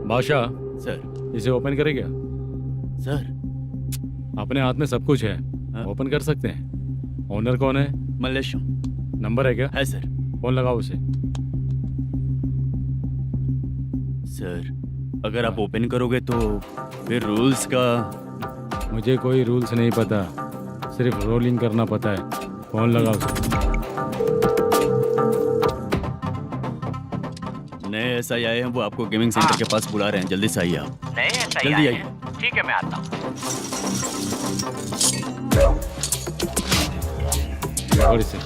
Speaker 12: बादशाह
Speaker 9: सर।
Speaker 12: इसे ओपन करे क्या?
Speaker 9: सर
Speaker 12: अपने हाथ में सब कुछ है, ओपन कर सकते हैं। ओनर कौन है?
Speaker 9: मल्लेशम।
Speaker 12: नंबर है क्या?
Speaker 9: है सर।
Speaker 12: फोन लगाओ उसे।
Speaker 9: सर अगर आप ओपन करोगे तो फिर रूल्स का।
Speaker 12: मुझे कोई रूल्स नहीं पता, सिर्फ रोलिंग करना पता है। फोन लगाओ सर।
Speaker 9: नए SI आए हैं, वो आपको गेमिंग सेंटर के पास बुला रहे हैं, जल्दी से आइए आप।
Speaker 3: नए SI
Speaker 9: जल्दी
Speaker 3: आए
Speaker 9: आइए।
Speaker 3: हैं। ठीक है, मैं आता हूँ।
Speaker 12: और इसे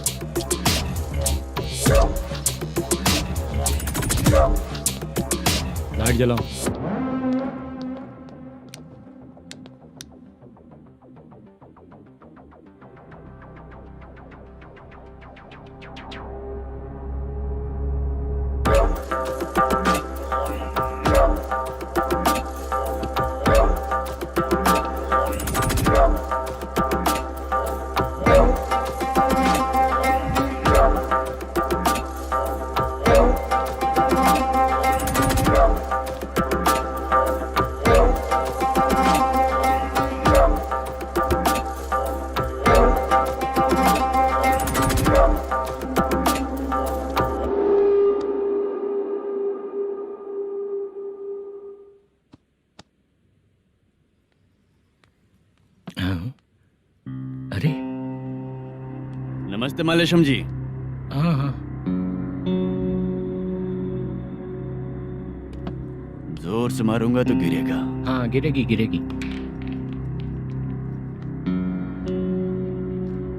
Speaker 12: लाइट जलाओ।
Speaker 3: अरे
Speaker 9: नमस्ते मालेशम जी।
Speaker 3: हाँ हाँ,
Speaker 9: जोर से मारूंगा तो गिरेगा।
Speaker 3: हाँ गिरेगी गिरेगी।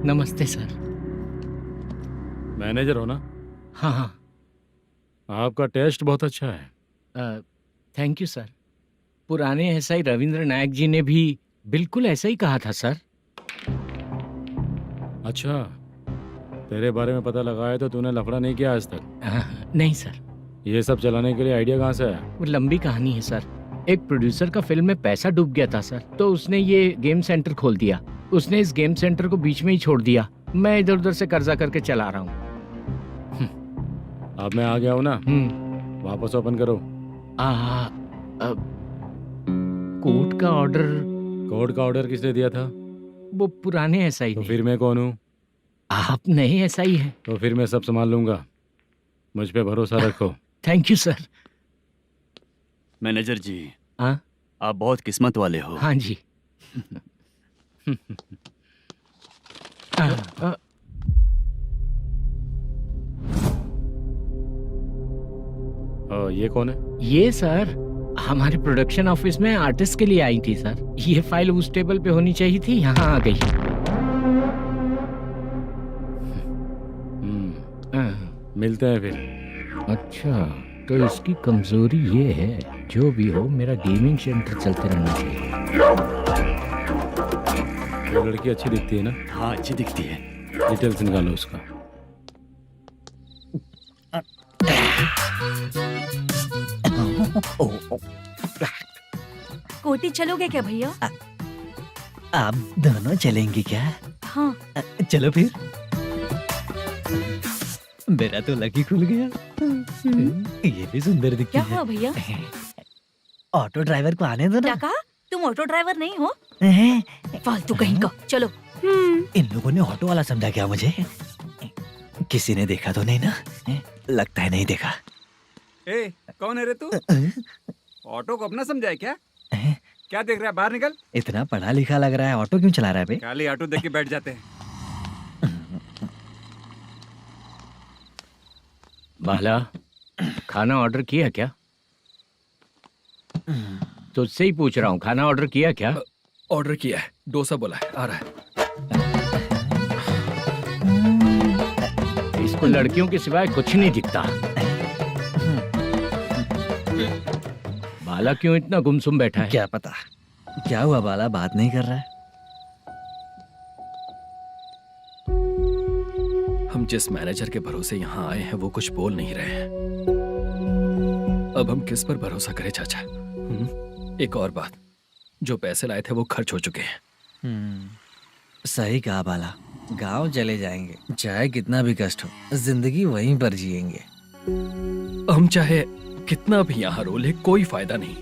Speaker 3: नमस्ते सर।
Speaker 12: मैनेजर हो ना?
Speaker 3: हाँ हाँ।
Speaker 12: आपका टेस्ट बहुत अच्छा है।
Speaker 3: Thank you sir. पुराने SI रविंद्र नायक जी ने भी बिल्कुल ऐसा ही कहा था सर।
Speaker 12: अच्छा, तेरे बारे में पता लगा है तो तूने लफड़ा नहीं किया आज तक?
Speaker 3: नहीं सर।
Speaker 12: ये सब चलाने के लिए आइडिया कहाँ से आया?
Speaker 3: वो लंबी कहानी है सर। एक प्रोड्यूसर का फिल्म में पैसा डूब गया था सर, तो उसने ये गेम सेंटर खोल दिया। उसने इस गेम सेंटर को बीच में ही छोड़ दिया। मैं इधर उधर से कर्जा करके चला रहा हूँ।
Speaker 12: अब मैं आ गया हूँ ना, वापस ओपन करो।
Speaker 3: कोर्ट का ऑर्डर।
Speaker 12: कोर्ट का ऑर्डर किसने दिया था?
Speaker 3: वो पुराने SI
Speaker 12: तो
Speaker 3: ने।
Speaker 12: फिर मैं कौन हूँ?
Speaker 3: आप नए SI हैं।
Speaker 12: तो फिर मैं सब संभाल लूंगा, मुझ पे भरोसा रखो।
Speaker 3: Thank you sir.
Speaker 9: मैनेजर जी,
Speaker 3: हाँ
Speaker 9: आप बहुत किस्मत वाले हो।
Speaker 3: हाँ जी।
Speaker 12: ये कौन है?
Speaker 3: ये सर हमारे प्रोडक्शन ऑफिस में आर्टिस्ट के लिए आई थी सर। ये फाइल उस टेबल पे होनी चाहिए थी, यहाँ आ गई।
Speaker 12: मिलते हैं फिर।
Speaker 3: अच्छा, तो इसकी कमजोरी ये है, जो भी हो मेरा गेमिंग सेंटर चलते रहना चाहिए।
Speaker 12: वो लड़की अच्छी दिखती है ना?
Speaker 9: हाँ अच्छी दिखती है।
Speaker 12: डिटेल्स निकालो उसका।
Speaker 2: कोटी चलोगे क्या भैया?
Speaker 6: आप दोनों चलेंगे क्या?
Speaker 2: हाँ।
Speaker 6: चलो फिर। मेरा तो लकी खुल गया। ये भी सुंदर दिखती
Speaker 2: क्या
Speaker 6: है।
Speaker 2: हुआ भैया?
Speaker 6: ऑटो ड्राइवर को आने दो
Speaker 2: क्या
Speaker 6: ना।
Speaker 2: कहा? तुम ऑटो ड्राइवर नहीं हो? फालतू कहीं का। चलो।
Speaker 6: इन लोगों ने ऑटो वाला समझा क्या मुझे? किसी ने देखा तो नहीं ना? लगता है नहीं देखा।
Speaker 7: ए, कौन है रे तू? ऑटो को अपना समझा है क्या? क्या देख रहा है? बाहर निकल।
Speaker 6: इतना पढ़ा लिखा लग रहा है, ऑटो क्यों चला रहा है बे?
Speaker 7: खाली ऑटो देख के बैठ जाते हैं।
Speaker 3: बाला, खाना ऑर्डर किया क्या? तुझसे ही पूछ रहा हूँ, खाना ऑर्डर किया क्या?
Speaker 4: ऑर्डर किया है, डोसा बोला है, आ रहा है।
Speaker 3: इसको लड़कियों के सिवाय कुछ नहीं दिखता। बाला क्यों इतना गुमसुम बैठा है?
Speaker 6: क्या पता क्या हुआ, बाला बात नहीं कर रहा है।
Speaker 4: हम जिस मैनेजर के भरोसे यहाँ आए हैं वो कुछ बोल नहीं रहे हैं। अब हम किस पर भरोसा करें चाचा? एक और बात, जो पैसे लाए थे वो खर्च हो चुके हैं।
Speaker 6: सही कहा बाला, गांव चले जाएंगे, चाहे कितना भी कष्ट हो, जिंदगी वहीं पर जिएंगे।
Speaker 4: हम चाहे कितना भी यहाँ रो ले, कोई फायदा नहीं।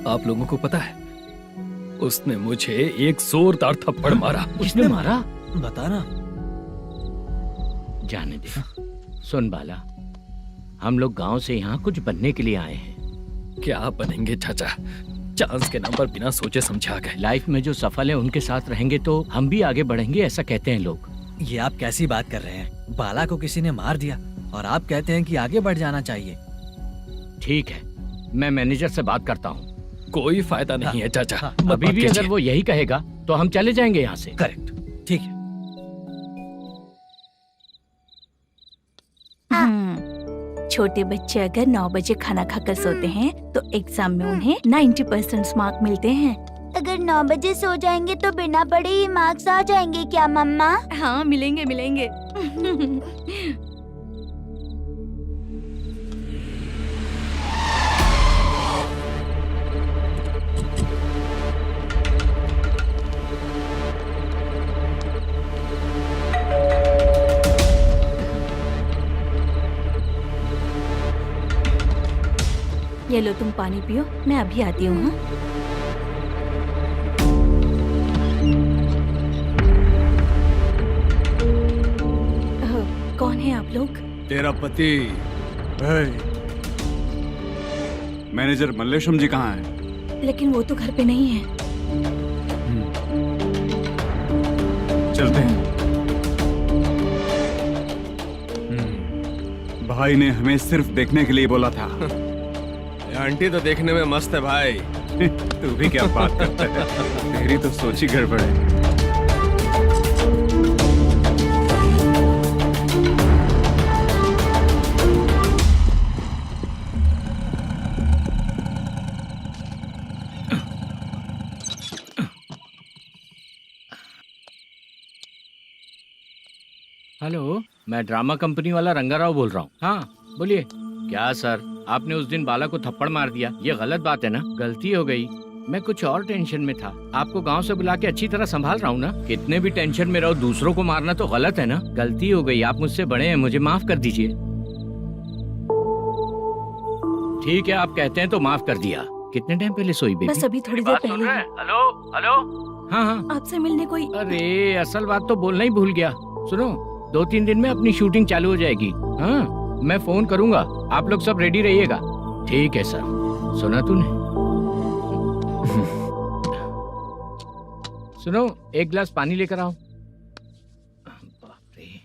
Speaker 4: आप लोगों को पता है, उसने मुझे एक जोरदार थप्पड़ मारा।
Speaker 3: उसने मारा?
Speaker 6: बता ना।
Speaker 3: जाने दे। सुन बाला, हम लोग गांव से यहाँ कुछ बनने के लिए आए हैं।
Speaker 4: क्या बनेंगे चाचा? चांस के नाम पर बिना सोचे समझे आ गए।
Speaker 3: लाइफ में जो सफल है उनके साथ रहेंगे तो हम भी आगे बढ़ेंगे, ऐसा कहते हैं लोग।
Speaker 6: ये आप कैसी बात कर रहे हैं? बाला को किसी ने मार दिया और आप कहते हैं कि आगे बढ़ जाना चाहिए।
Speaker 3: ठीक है, मैं मैनेजर से बात करता हूँ।
Speaker 4: कोई फायदा नहीं है चाचा।
Speaker 3: अभी भी अगर वो यही कहेगा तो हम चले जाएंगे यहाँ से।
Speaker 6: करेक्ट, ठीक है।
Speaker 2: छोटे बच्चे अगर 9 बजे खाना खाकर सोते हैं तो एग्जाम में उन्हें 90% मार्क मिलते हैं।
Speaker 11: अगर 9 बजे सो जाएंगे तो बिना पढ़े ही मार्क्स आ जाएंगे क्या मम्मा?
Speaker 2: हाँ, मिलेंगे मिलेंगे। ये लो, तुम पानी पियो, मैं अभी आती हूँ। हाँ? कौन है आप लोग?
Speaker 7: तेरा पति। मैनेजर मल्लेशम जी कहाँ हैं?
Speaker 2: लेकिन वो तो घर पे नहीं है।
Speaker 7: चलते हैं। भाई ने हमें सिर्फ देखने के लिए बोला था।
Speaker 5: आंटी तो देखने में मस्त है भाई।
Speaker 7: तू भी क्या बात करता है? तेरी तो सोच ही गड़बड़ है।
Speaker 3: हेलो, मैं ड्रामा कंपनी वाला रंगाराव बोल रहा हूँ। हाँ बोलिए। क्या सर, आपने उस दिन बाला को थप्पड़ मार दिया, ये गलत बात है ना? गलती हो गई, मैं कुछ और टेंशन में था। आपको गांव से बुला के अच्छी तरह संभाल रहा हूँ ना। कितने भी टेंशन में रहो, दूसरों को मारना तो गलत है ना। गलती हो गई, आप मुझसे बड़े हैं, मुझे माफ कर दीजिए। ठीक है, आप कहते हैं तो माफ कर दिया। कितने टाइम पहले सोई बेबी?
Speaker 2: बस अभी थोड़ी देर पहले।
Speaker 3: Hello hello. हाँ हाँ,
Speaker 2: आपसे मिलने कोई।
Speaker 3: अरे असल बात तो बोलना ही भूल गया। सुनो, 2-3 दिन में अपनी शूटिंग चालू हो जाएगी। हाँ, मैं फोन करूंगा, आप लोग सब रेडी रहिएगा। ठीक है सर। सुना तूने? सुनो, एक गिलास पानी लेकर आओ। बाप रे।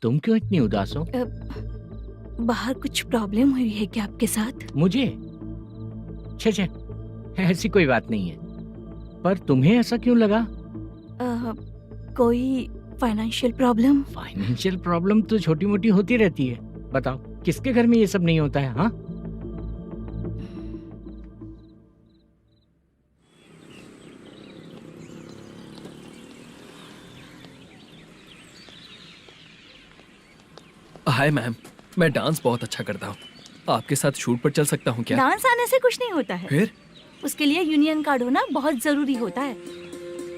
Speaker 3: तुम क्यों इतनी उदास हो?
Speaker 2: बाहर कुछ प्रॉब्लम हुई है क्या आपके साथ?
Speaker 3: मुझे? छे, ऐसी कोई बात नहीं है। पर तुम्हें ऐसा क्यों लगा?
Speaker 2: कोई फाइनेंशियल प्रॉब्लम?
Speaker 3: फाइनेंशियल प्रॉब्लम तो छोटी मोटी होती रहती है। बताओ, किसके घर में ये सब नहीं होता है? हाँ,
Speaker 4: हाय मैम, मैं डांस बहुत अच्छा करता हूँ। आपके साथ शूट पर चल सकता हूँ क्या?
Speaker 2: डांस आने से कुछ नहीं होता है।
Speaker 4: फिर?
Speaker 2: उसके लिए यूनियन कार्ड होना बहुत जरूरी होता है।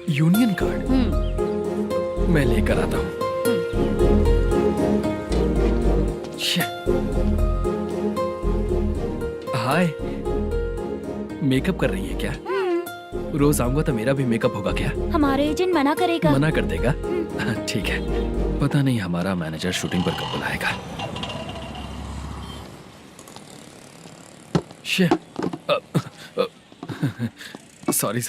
Speaker 4: Union card? मैं लेकर आता हूँ। हाय, मेकअप कर रही है क्या? रोज आऊंगा तो मेरा भी मेकअप होगा क्या?
Speaker 11: हमारे एजेंट मना करेगा।
Speaker 4: मना कर देगा? ठीक है, पता नहीं हमारा मैनेजर शूटिंग पर कब बुलाएगा। सॉरी।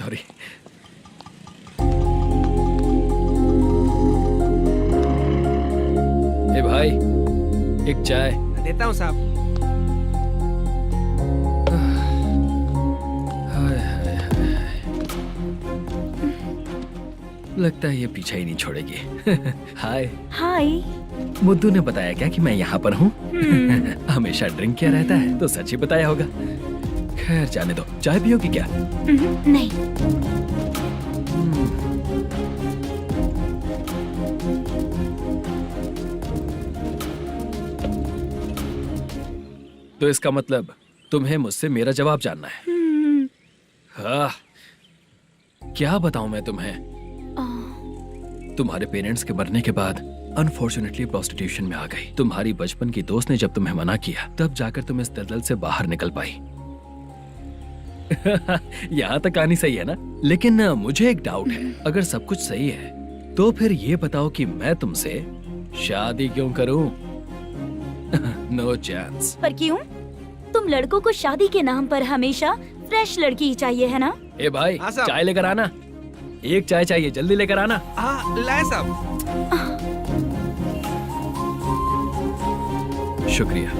Speaker 4: ए भाई, एक चाय।
Speaker 5: देता हूँ साहब।
Speaker 4: लगता है ये पीछा ही नहीं छोड़ेगी। हाय।
Speaker 2: हाय।
Speaker 4: मुद्दू ने बताया क्या कि मैं यहाँ पर हूँ? हमेशा ड्रिंक किया रहता है तो सच ही बताया होगा। खैर जाने दो, चाय पियोगी क्या?
Speaker 2: नहीं।
Speaker 4: तो इसका मतलब तुम्हें मुझसे मेरा जवाब जानना है? हाँ, क्या बताऊं मैं तुम्हें? तुम्हारे पेरेंट्स के मरने के बाद अनफॉर्चुनेटली प्रोस्टिट्यूशन में आ गई। तुम्हारी बचपन की दोस्त ने जब तुम्हें मना किया, तब जाकर तुम इस दलदल से बाहर निकल पाई। यहाँ तक कहानी सही है ना, लेकिन मुझे एक डाउट है। अगर सब कुछ सही है तो फिर ये बताओ कि मैं तुमसे शादी क्यों करूं? No chance.
Speaker 2: पर क्यों? तुम लड़कों को शादी के नाम पर हमेशा फ्रेश लड़की ही चाहिए, है ना?
Speaker 4: ए भाई,
Speaker 5: हाँ साहब।
Speaker 4: चाय लेकर आना। एक चाय चाहिए, जल्दी लेकर आना।
Speaker 5: हाँ लाए साहब।
Speaker 4: शुक्रिया।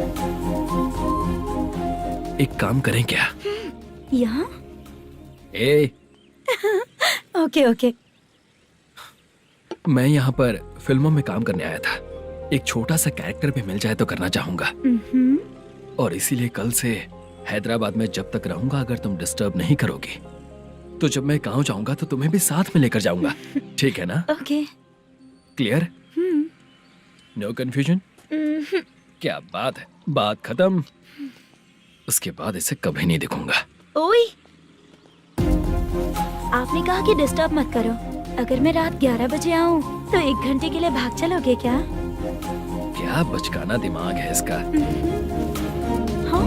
Speaker 4: एक काम करें क्या?
Speaker 2: यहाँ?
Speaker 4: ए,
Speaker 2: ओके ओके।
Speaker 4: मैं यहाँ पर फिल्मों में काम करने आया था। एक छोटा सा कैरेक्टर भी मिल जाए तो करना चाहूंगा, और इसीलिए कल से हैदराबाद में जब तक रहूंगा, अगर तुम डिस्टर्ब नहीं करोगी तो जब मैं गांव जाऊंगा तो तुम्हें भी साथ में लेकर जाऊंगा। ठीक है ना?
Speaker 2: ओके।
Speaker 4: क्लियर? No confusion? क्या बात है, बात खत्म। उसके बाद इसे कभी नहीं दिखूंगा।
Speaker 2: ओए, आपने कहा कि डिस्टर्ब मत करो। अगर मैं रात 11 बजे आऊँ तो 1 घंटे के लिए भाग चलोगे क्या?
Speaker 4: क्या बचकाना दिमाग है इसका।
Speaker 2: हाँ?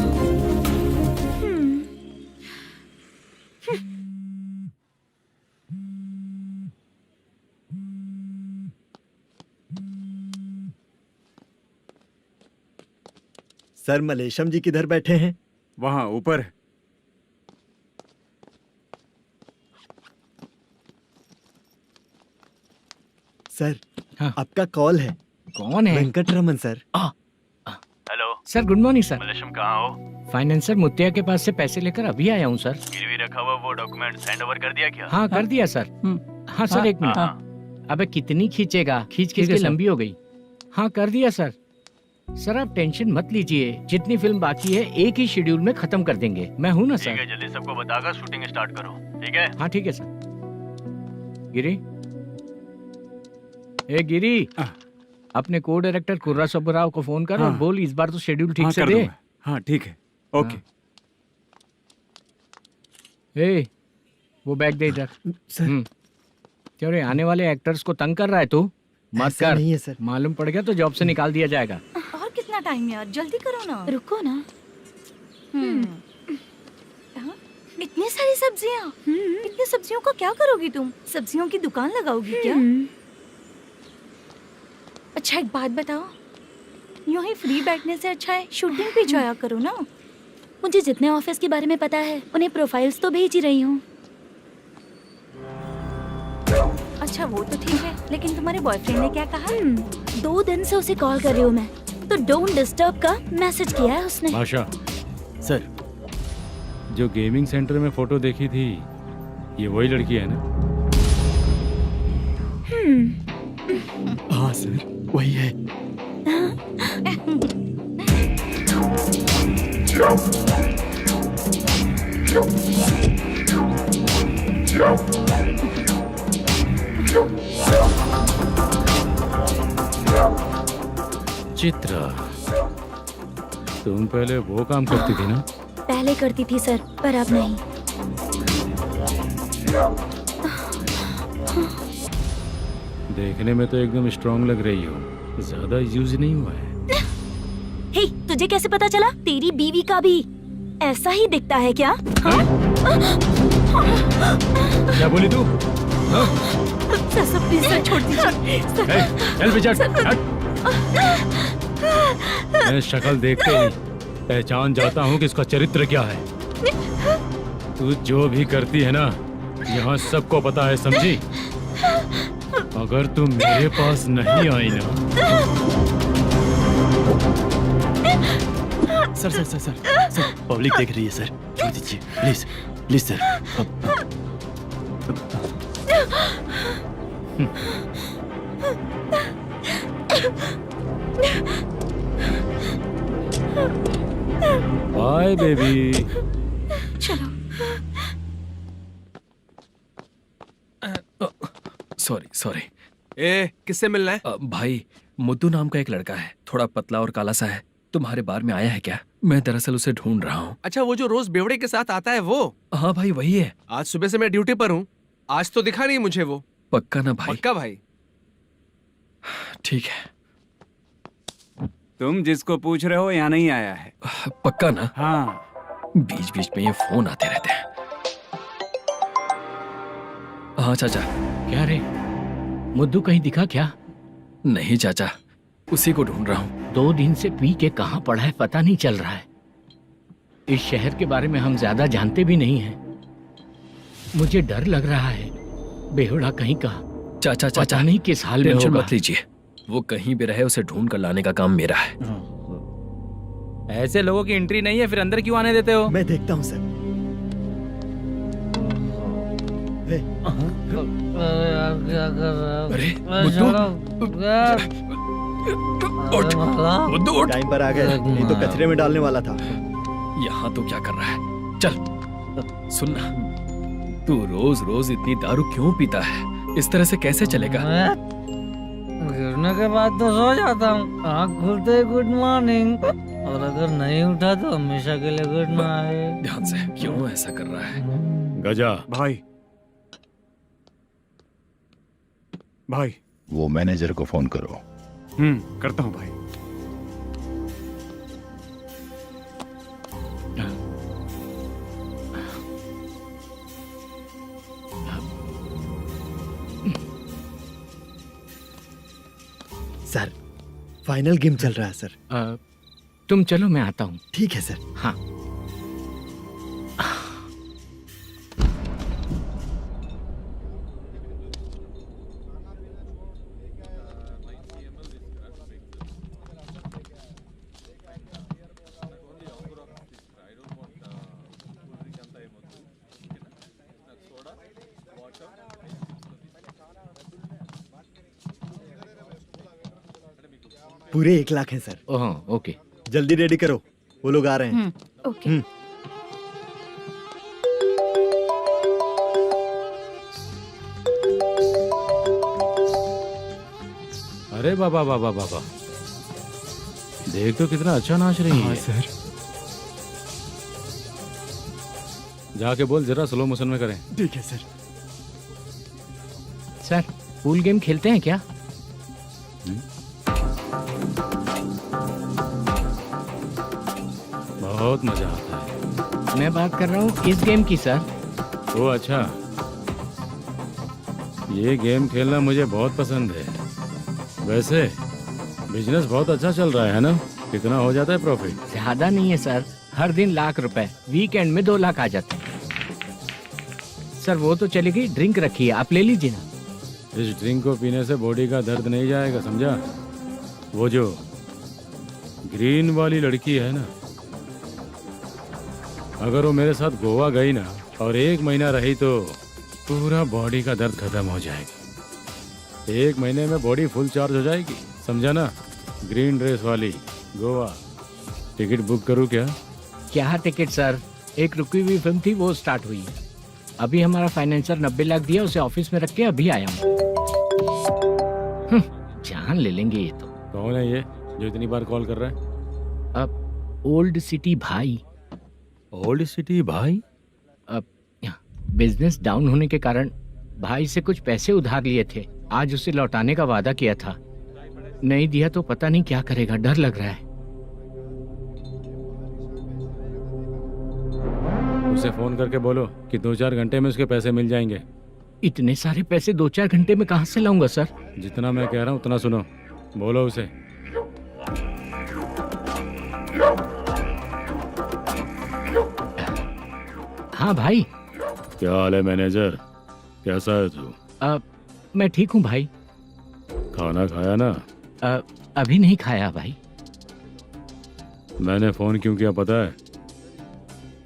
Speaker 10: सर, मलेशम जी किधर बैठे हैं?
Speaker 7: वहाँ ऊपर।
Speaker 10: सर,
Speaker 3: हाँ।
Speaker 10: आपका कॉल है।
Speaker 3: कौन है?
Speaker 10: Venkataraman sir.
Speaker 8: Hello
Speaker 3: sir, good morning sir.
Speaker 8: Mallesham, कहाँ हो?
Speaker 3: फाइनेंसर मुत्तिया के पास से पैसे लेकर अभी आया हूँ सर।
Speaker 8: गिरवी रखा हुआ वो डॉक्यूमेंट हैंड ओवर कर दिया क्या?
Speaker 3: हाँ, कर दिया सर। हाँ सर, 1 मिनट। अबे कितनी खींचेगा, खींच खींच के लंबी हो गई। हाँ, कर दिया सर। सर आप टेंशन मत लीजिए, जितनी फिल्म बाकी है एक ही शेड्यूल में खत्म कर देंगे। मैं हूँ ना
Speaker 8: ठीक
Speaker 3: सर।
Speaker 8: है, जल्दी सबको बताकर शूटिंग स्टार्ट करो। ठीक है?
Speaker 3: हाँ ठीक है सर। गिरी, ए गिरी, अपने को डायरेक्टर कुर्रा सुब्बराव को फोन कर और बोल इस बार तो शेड्यूल ठीक से दे।
Speaker 7: हाँ ठीक है, ओके।
Speaker 3: ए, वो बैग दे इधर।
Speaker 10: सर,
Speaker 3: क्यों रे, आने वाले एक्टर्स को तंग कर रहा है तू? मत
Speaker 10: ऐसा
Speaker 3: कर।
Speaker 10: नहीं है सर।
Speaker 3: मालूम पड़ गया तो जॉब से निकाल दिया जाएगा।
Speaker 2: और कितना टाइम यार, जल्दी करो ना। रुको ना। हाँ? इतनी सारी सब्जियाँ। इतनी सब्जियों को क्या करोगी तुम? सब्जियों की दुकान लगाओगी क्या? अच्छा एक बात बताओ, यूं ही फ्री बैठने से अच्छा है शूटिंग पे जाया करो ना। मुझे जितने ऑफिस के बारे में पता है उन्हें प्रोफाइल्स तो भेज ही रही हूँ। अच्छा वो तो ठीक है, लेकिन तुम्हारे बॉयफ्रेंड ने क्या कहा? 2 दिन से उसे कॉल कर रही हूँ मैं, तो डोंट डिस्टर्ब का मैसेज किया है उसने।
Speaker 12: भाषा,
Speaker 9: सर,
Speaker 12: जो गेमिंग सेंटर में फोटो देखी थी, ये वही लड़की है ना?
Speaker 10: हाँ सर, वही है।
Speaker 12: चित्रा, तुम पहले वो काम करती थी ना?
Speaker 2: पहले करती थी सर, पर अब नहीं।
Speaker 12: देखने में तो एकदम स्ट्रांग लग रही हो, ज्यादा यूज नहीं हुआ है।
Speaker 2: हे, तुझे कैसे पता चला? तेरी बीवी का भी ऐसा ही दिखता है क्या? हाँ?
Speaker 12: क्या बोली तू?
Speaker 2: सर प्लीज सर, छोड़ दीजिए।
Speaker 12: चल बेटा, मैं शक्ल देखते ही पहचान जाता हूँ कि इसका चरित्र क्या है। तू जो भी करती है ना, यहाँ सबको पता है, समझी? अगर तू मेरे पास नहीं आई ना।
Speaker 9: Sir sir sir sir sir, public देख रही है सर, छोड़ दीजिए please please sir.
Speaker 12: Bye baby.
Speaker 2: चलो।
Speaker 4: Sorry sorry.
Speaker 5: ए, किससे मिलना है?
Speaker 4: भाई, मुद्दू नाम का एक लड़का है, थोड़ा पतला और काला सा है। तुम्हारे बार में आया है क्या? मैं दरअसल उसे ढूंढ रहा हूँ।
Speaker 5: अच्छा, वो जो रोज बेवड़े के साथ आता है वो?
Speaker 4: हाँ भाई, वही है।
Speaker 5: आज सुबह से मैं ड्यूटी पर हूँ, आज तो दिखा नहीं मुझे वो।
Speaker 4: पक्का ना भाई?
Speaker 5: पक्का भाई।
Speaker 4: ठीक है।
Speaker 7: तुम जिसको पूछ रहे हो यहाँ नहीं आया है।
Speaker 4: पक्का ना?
Speaker 7: हाँ।
Speaker 4: बीच बीच में ये फोन आते रहते हैं। हाँ चाचा।
Speaker 3: क्या रे, मुद्दू कहीं दिखा क्या?
Speaker 4: नहीं चाचा, उसी को ढूंढ रहा हूँ।
Speaker 3: 2 दिन से पी के कहाँ पड़ा है पता नहीं चल रहा है। इस शहर के बारे में हम ज्यादा जानते भी नहीं हैं। मुझे डर लग रहा है, बेहुड़ा कहीं का।
Speaker 4: चाचा
Speaker 3: पता नहीं किस हाल में
Speaker 4: टेंशन
Speaker 3: होगा।
Speaker 4: मत लीजिए, वो कहीं भी रहे उसे ढूंढ कर लाने का काम मेरा है।
Speaker 13: ऐसे लोगों की एंट्री नहीं है, फिर अंदर क्यों आने देते हो?
Speaker 10: मैं देखता हूँ सर।
Speaker 4: अरे
Speaker 10: मुद्दू टाइम पर आ गए, नहीं तो कचरे में डालने वाला था।
Speaker 4: यहाँ तो क्या कर रहा है? चल सुनना, तू रोज रोज इतनी दारू क्यों पीता है? इस तरह से कैसे चलेगा?
Speaker 6: गिरने के बाद तो सो जाता हूँ, आँख खुलते ही गुड मॉर्निंग, और अगर नहीं उठा तो हमेशा के लिए गुड नाइट।
Speaker 4: ध्यान से, क्यों ऐसा कर रहा है?
Speaker 12: गजा
Speaker 7: भाई भाई
Speaker 14: वो मैनेजर को फोन करो।
Speaker 7: करता हूँ भाई।
Speaker 10: सर फाइनल गेम चल रहा है सर।
Speaker 3: तुम चलो, मैं आता हूँ।
Speaker 10: ठीक है सर।
Speaker 3: हाँ।
Speaker 10: पूरे 1 लाख हैं सर।
Speaker 3: ओह ओके,
Speaker 10: जल्दी रेडी करो, वो लोग आ रहे हैं।
Speaker 2: ओके।
Speaker 12: अरे बाबा बाबा बाबा, देख तो कितना अच्छा नाच रही है।
Speaker 10: सर
Speaker 12: जाके बोल जरा स्लो मोशन में करें।
Speaker 10: ठीक है सर।
Speaker 3: सर पूल गेम खेलते हैं क्या?
Speaker 12: बहुत मजा आता है।
Speaker 3: मैं बात कर रहा हूँ इस गेम की सर।
Speaker 12: ओ अच्छा, ये गेम खेलना मुझे बहुत पसंद है। वैसे बिजनेस बहुत अच्छा चल रहा है ना? कितना हो जाता है प्रॉफिट?
Speaker 3: ज्यादा नहीं है सर, हर दिन लाख रुपए, वीकेंड में 2 लाख आ जाते हैं। सर वो तो चलेगी, ड्रिंक रखी है, आप ले लीजिए ना।
Speaker 12: इस ड्रिंक को पीने से बॉडी का दर्द नहीं जाएगा, समझा? वो जो ग्रीन वाली लड़की है ना, अगर वो मेरे साथ गोवा गई ना और 1 महीना रही तो पूरा बॉडी का दर्द खत्म हो जाएगा। 1 महीने में बॉडी फुल चार्ज हो जाएगी, समझा ना? ग्रीन ड्रेस वाली गोवा। टिकट बुक करूँ क्या?
Speaker 3: क्या टिकट सर, एक रुकी हुई फिल्म थी, वो स्टार्ट हुई है। अभी हमारा फाइनेंसर 90 लाख दिया, उसे ऑफिस में रख के अभी आया हूँ। जान ले लेंगे ये तो।
Speaker 12: कौन है ये जो इतनी बार कॉल कर रहा है?
Speaker 3: अब ओल्ड सिटी भाई।
Speaker 4: ओल्ड सिटी भाई?
Speaker 3: अब बिजनेस डाउन होने के कारण भाई से कुछ पैसे उधार लिए थे, आज उसे लौटाने का वादा किया था। नहीं दिया तो पता नहीं क्या करेगा, डर लग रहा है।
Speaker 12: उसे फोन करके बोलो कि 2-4 घंटे में उसके पैसे मिल जाएंगे।
Speaker 3: इतने सारे पैसे 2-4 घंटे में कहाँ से लाऊंगा सर?
Speaker 12: जितना मैं कह रहा हूँ उतना सुनो, बोलो उसे।
Speaker 3: हाँ भाई।
Speaker 12: क्या हाल है मैनेजर, कैसा है तू?
Speaker 3: मैं ठीक हूँ भाई।
Speaker 12: खाना खाया ना?
Speaker 3: अभी नहीं खाया भाई।
Speaker 12: मैंने फोन क्यों किया पता है?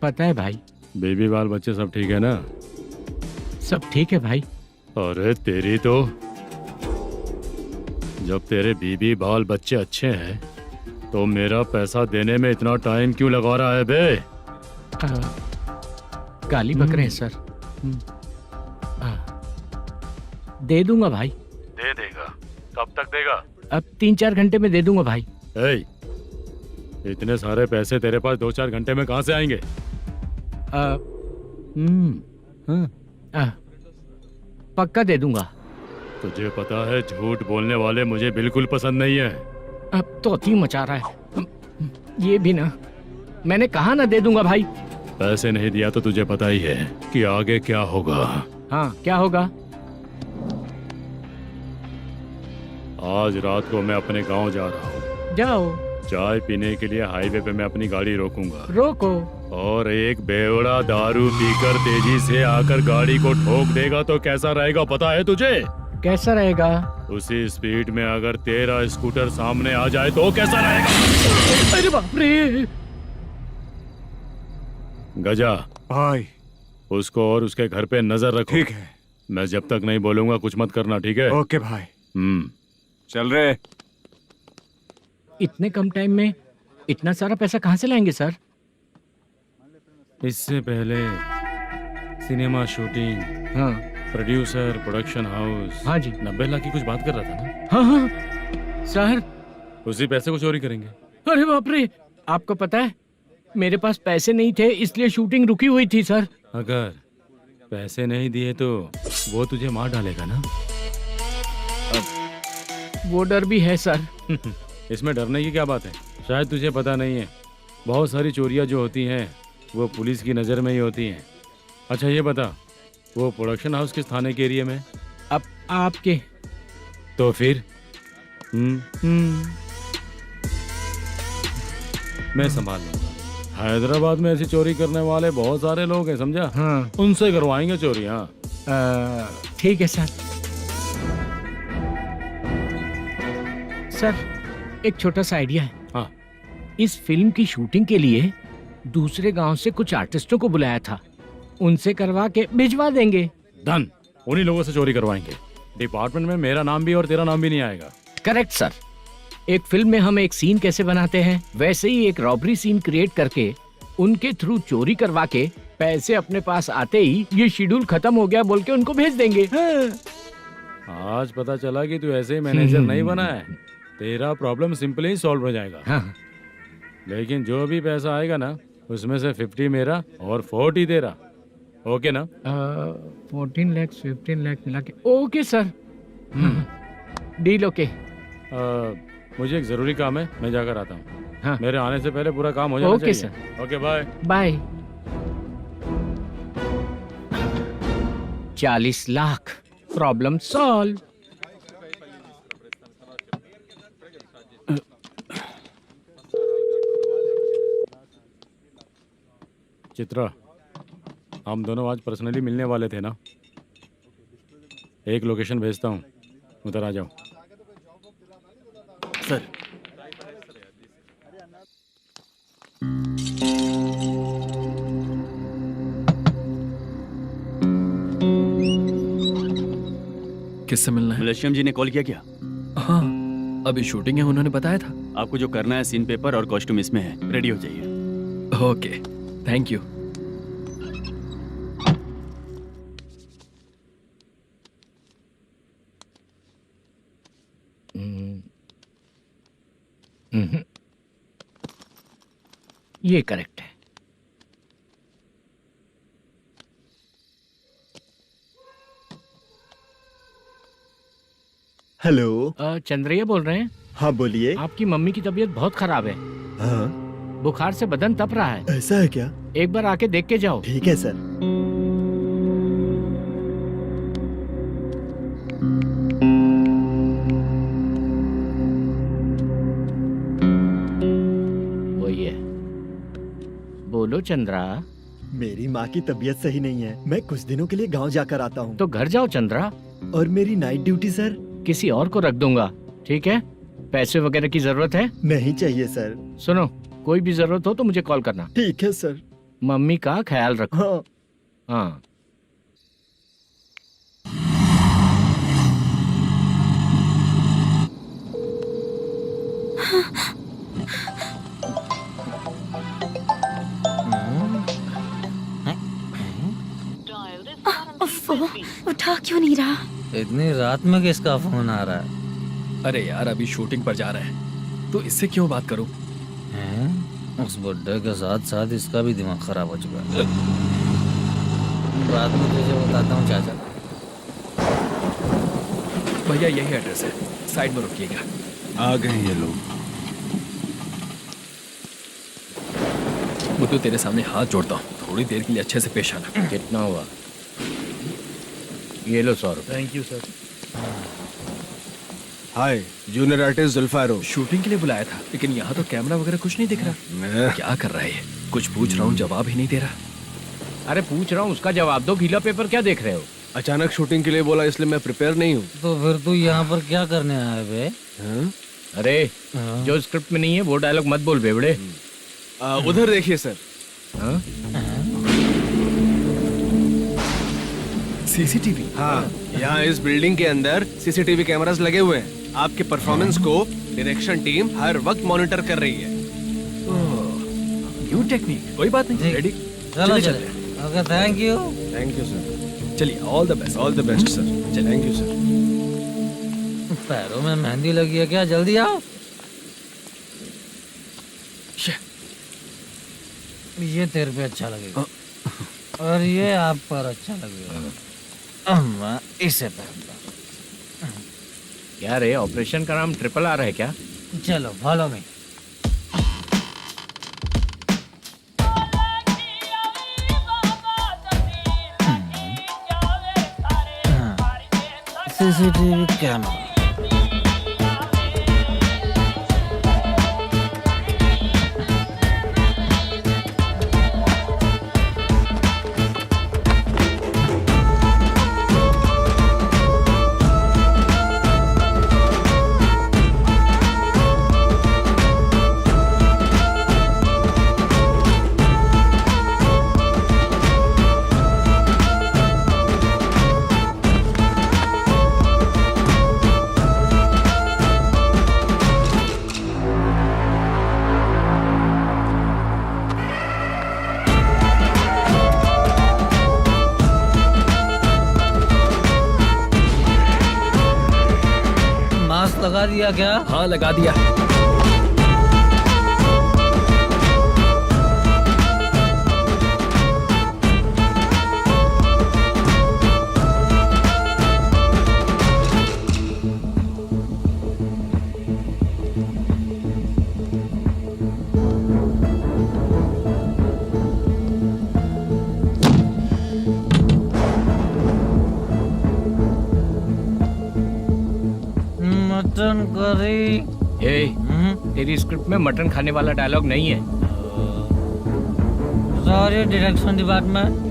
Speaker 3: पता है भाई।
Speaker 12: बेबी बाल बच्चे सब ठीक है ना?
Speaker 3: सब ठीक है भाई।
Speaker 12: अरे तेरी तो, जब तेरे बीबी बाल बच्चे अच्छे हैं तो मेरा पैसा देने में इतना टाइम क्यों लगा रहा है बे?
Speaker 3: गाली बक रहे हैं सर। दे दूंगा भाई।
Speaker 12: दे देगा? कब तक देगा?
Speaker 3: अब 3-4 घंटे में दे दूंगा भाई।
Speaker 12: इतने सारे पैसे तेरे पास 2-4 घंटे में कहाँ से आएंगे?
Speaker 3: पक्का दे दूंगा।
Speaker 12: तुझे पता है झूठ बोलने वाले मुझे बिल्कुल पसंद नहीं है।
Speaker 3: अब तोती मचा रहा है ये भी ना। मैंने कहा ना दे दूंगा भाई।
Speaker 12: पैसे नहीं दिया तो तुझे पता ही है कि आगे क्या होगा।
Speaker 3: हाँ क्या होगा?
Speaker 12: आज रात को मैं अपने गांव जा रहा हूँ।
Speaker 3: जाओ।
Speaker 12: चाय पीने के लिए हाईवे पे मैं अपनी गाड़ी रोकूंगा।
Speaker 3: रोको।
Speaker 12: और एक बेवड़ा दारू पीकर तेजी से आकर गाड़ी को ठोक देगा तो कैसा रहेगा पता है तुझे?
Speaker 3: कैसा रहेगा?
Speaker 12: उसी स्पीड में अगर तेरा स्कूटर सामने आ जाए तो कैसा रहेगा?
Speaker 3: अरे बाप रे।
Speaker 12: गजा
Speaker 7: भाई,
Speaker 12: उसको और उसके घर पे नजर रखो।
Speaker 7: ठीक है।
Speaker 12: मैं जब तक नहीं बोलूंगा कुछ मत करना, ठीक है?
Speaker 7: ओके भाई। चल रहे।
Speaker 3: इतने कम टाइम में इतना सारा पैसा कहाँ से लाएंगे सर?
Speaker 12: इससे पहले सिनेमा शूटिंग,
Speaker 3: हाँ,
Speaker 12: प्रोड्यूसर, प्रोडक्शन हाउस,
Speaker 3: हाँ जी,
Speaker 12: 90 लाख की कुछ बात कर रहा था ना?
Speaker 3: हाँ हाँ सर।
Speaker 12: उसी पैसे को चोरी करेंगे।
Speaker 3: अरे बाप रे, आपको पता है मेरे पास पैसे नहीं थे इसलिए शूटिंग रुकी हुई थी सर।
Speaker 12: अगर पैसे नहीं दिए तो वो तुझे मार डालेगा ना?
Speaker 3: वो डर भी है सर।
Speaker 12: इसमें डरने की क्या बात है? शायद तुझे पता नहीं है, बहुत सारी चोरियां जो होती हैं वो पुलिस की नज़र में ही होती हैं। अच्छा ये बता, वो प्रोडक्शन हाउस किस थाने के एरिया में?
Speaker 3: अब आपके।
Speaker 12: तो फिर मैं संभाल लूंगा। हैदराबाद में ऐसी चोरी करने वाले बहुत सारे लोग हैं, समझा?
Speaker 3: हाँ।
Speaker 12: उनसे करवाएंगे चोरी। हाँ
Speaker 3: ठीक है सर। सर एक छोटा सा आइडिया है।
Speaker 12: हाँ।
Speaker 3: इस फिल्म की शूटिंग के लिए दूसरे गांव से कुछ आर्टिस्टों को बुलाया था, उनसे करवा के भिजवा देंगे।
Speaker 12: डन, उन्हीं लोगों से चोरी करवाएंगे। डिपार्टमेंट में मेरा नाम भी और तेरा नाम भी नहीं आएगा।
Speaker 3: Correct sir. एक फिल्म में हम एक सीन कैसे बनाते हैं वैसे ही एक रॉबरी सीन क्रिएट करके उनके थ्रू चोरी करवा के पैसे अपने पास आते ही ये शेड्यूल खत्म हो गया बोल के उनको भेज देंगे।
Speaker 12: आज पता चला कि तू ऐसे ही मैनेजर नहीं बना है। तेरा प्रॉब्लम सिंपली ही सॉल्व हो जाएगा।
Speaker 3: हाँ।
Speaker 12: लेकिन जो भी पैसा आएगा ना उसमें से 50 मेरा और 40 तेरा। ओके ना?
Speaker 3: 14 लाख 15 लाख मिला के। Okay sir. Deal okay.
Speaker 12: मुझे एक जरूरी काम है, मैं जाकर आता हूँ।
Speaker 3: हाँ।
Speaker 12: मेरे आने से पहले पूरा काम हो जाना
Speaker 3: ओके
Speaker 12: चाहिए।
Speaker 3: Sir.
Speaker 12: Okay bye.
Speaker 3: Bye. 40 lakh, problem solve.
Speaker 12: Chitra, हम दोनों आज पर्सनली मिलने वाले थे ना? एक लोकेशन भेजता हूँ, उधर आ जाओ।
Speaker 9: सर।
Speaker 4: किससे मिलना है?
Speaker 9: मलेशियम जी ने कॉल किया क्या?
Speaker 4: हाँ, अभी शूटिंग है, उन्होंने बताया था।
Speaker 9: आपको जो करना है सीन पेपर और कॉस्ट्यूम इसमें है, रेडी हो जाइए।
Speaker 4: Okay, thank you.
Speaker 3: ये करेक्ट है।
Speaker 10: हेलो।
Speaker 3: चंद्रैया बोल रहे हैं?
Speaker 10: हाँ बोलिए।
Speaker 3: आपकी मम्मी की तबीयत बहुत खराब है।
Speaker 10: हाँ।
Speaker 3: बुखार से बदन तप रहा है।
Speaker 10: ऐसा है क्या?
Speaker 3: एक बार आके देख के जाओ।
Speaker 10: ठीक है सर।
Speaker 3: वही है। बोलो चंद्रा।
Speaker 10: मेरी माँ की तबीयत सही नहीं है, मैं कुछ दिनों के लिए गांव जाकर आता हूँ।
Speaker 3: तो घर जाओ चंद्रा।
Speaker 10: और मेरी नाइट ड्यूटी सर?
Speaker 3: किसी और को रख दूंगा, ठीक है? पैसे वगैरह की जरूरत है?
Speaker 10: नहीं चाहिए सर।
Speaker 3: सुनो, कोई भी जरूरत हो तो मुझे कॉल करना।
Speaker 10: ठीक है सर।
Speaker 3: मम्मी का ख्याल रखो।
Speaker 10: हाँ।
Speaker 3: हाँ।
Speaker 2: उठा क्यों नहीं रहा?
Speaker 6: इतनी रात में किसका फोन आ रहा है?
Speaker 4: अरे यार, अभी शूटिंग पर जा रहे हैं तो इससे क्यों बात करूं?
Speaker 6: उस बुड्ढे के साथ साथ इसका भी दिमाग खराब हो चुका है। रात में तुझे बताता हूँ चाचा।
Speaker 4: भैया यही एड्रेस है, साइड में रुकिएगा।
Speaker 7: आ गए ये लोग।
Speaker 4: बुद्धू, तेरे सामने हाथ जोड़ता हूँ, थोड़ी देर के लिए अच्छे से पेश आना।
Speaker 3: कितना हुआ? ये लो 100 रुपए।
Speaker 6: Thank you sir.
Speaker 5: Hi, junior artist Zulfar हूँ।
Speaker 4: शूटिंग के लिए बुलाया था, लेकिन यहाँ तो कैमरा वगैरह कुछ नहीं दिख रहा। क्या कर रहा है ये? कुछ पूछ रहा हूँ, जवाब ही नहीं दे रहा।
Speaker 3: अरे पूछ रहा हूँ, उसका जवाब दो। गीला पेपर क्या देख रहे हो?
Speaker 5: अचानक शूटिंग के लिए बोला, इसलिए मैं प्रिपेयर नहीं हूँ।
Speaker 6: तो फिर तू यहाँ पर क्या करने आया बे?
Speaker 3: अरे जो स्क्रिप्ट में नहीं है वो डायलॉग मत बोल बेवड़े।
Speaker 5: उधर देखिए सर।
Speaker 4: सीसीटीवी?
Speaker 5: हाँ, यहाँ इस बिल्डिंग के अंदर सीसीटीवी कैमरास लगे हुए हैं। आपके परफॉर्मेंस को डायरेक्शन टीम हर वक्त मॉनिटर कर रही है।
Speaker 4: न्यू टेक्निक, कोई बात नहीं। रेडी?
Speaker 6: चलो चले। Okay, thank you
Speaker 5: sir.
Speaker 4: चलिए, all the best.
Speaker 5: All the best sir. Thank you sir.
Speaker 6: पैरों में मेहंदी लगी है क्या? जल्दी आओ। ये तेरे पे अच्छा लगेगा और ये आप पर अच्छा लगेगा। मैं इसे पहनता।
Speaker 3: क्या रे, ऑपरेशन का नाम ट्रिपल आर है क्या?
Speaker 6: चलो फॉलो मी। CCTV camera. लगा दिया क्या?
Speaker 4: हाँ, लगा दिया।
Speaker 6: Mutton curry.
Speaker 3: तेरी स्क्रिप्ट में मटन खाने वाला डायलॉग नहीं है।
Speaker 6: Sorry direction department.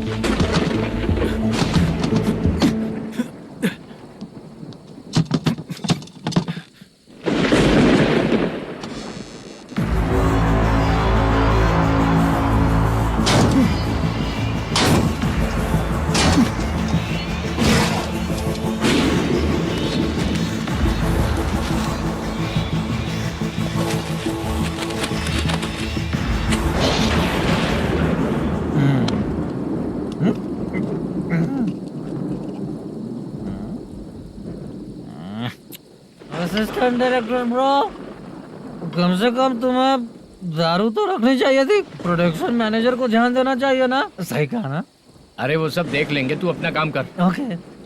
Speaker 6: Assistant director bro, कम से कम तुम्हें दारू तो रखनी चाहिए थी। प्रोडक्शन मैनेजर को ध्यान देना चाहिए ना। सही कहा ना?
Speaker 3: अरे वो सब देख लेंगे, तू अपना काम कर।
Speaker 6: ओके।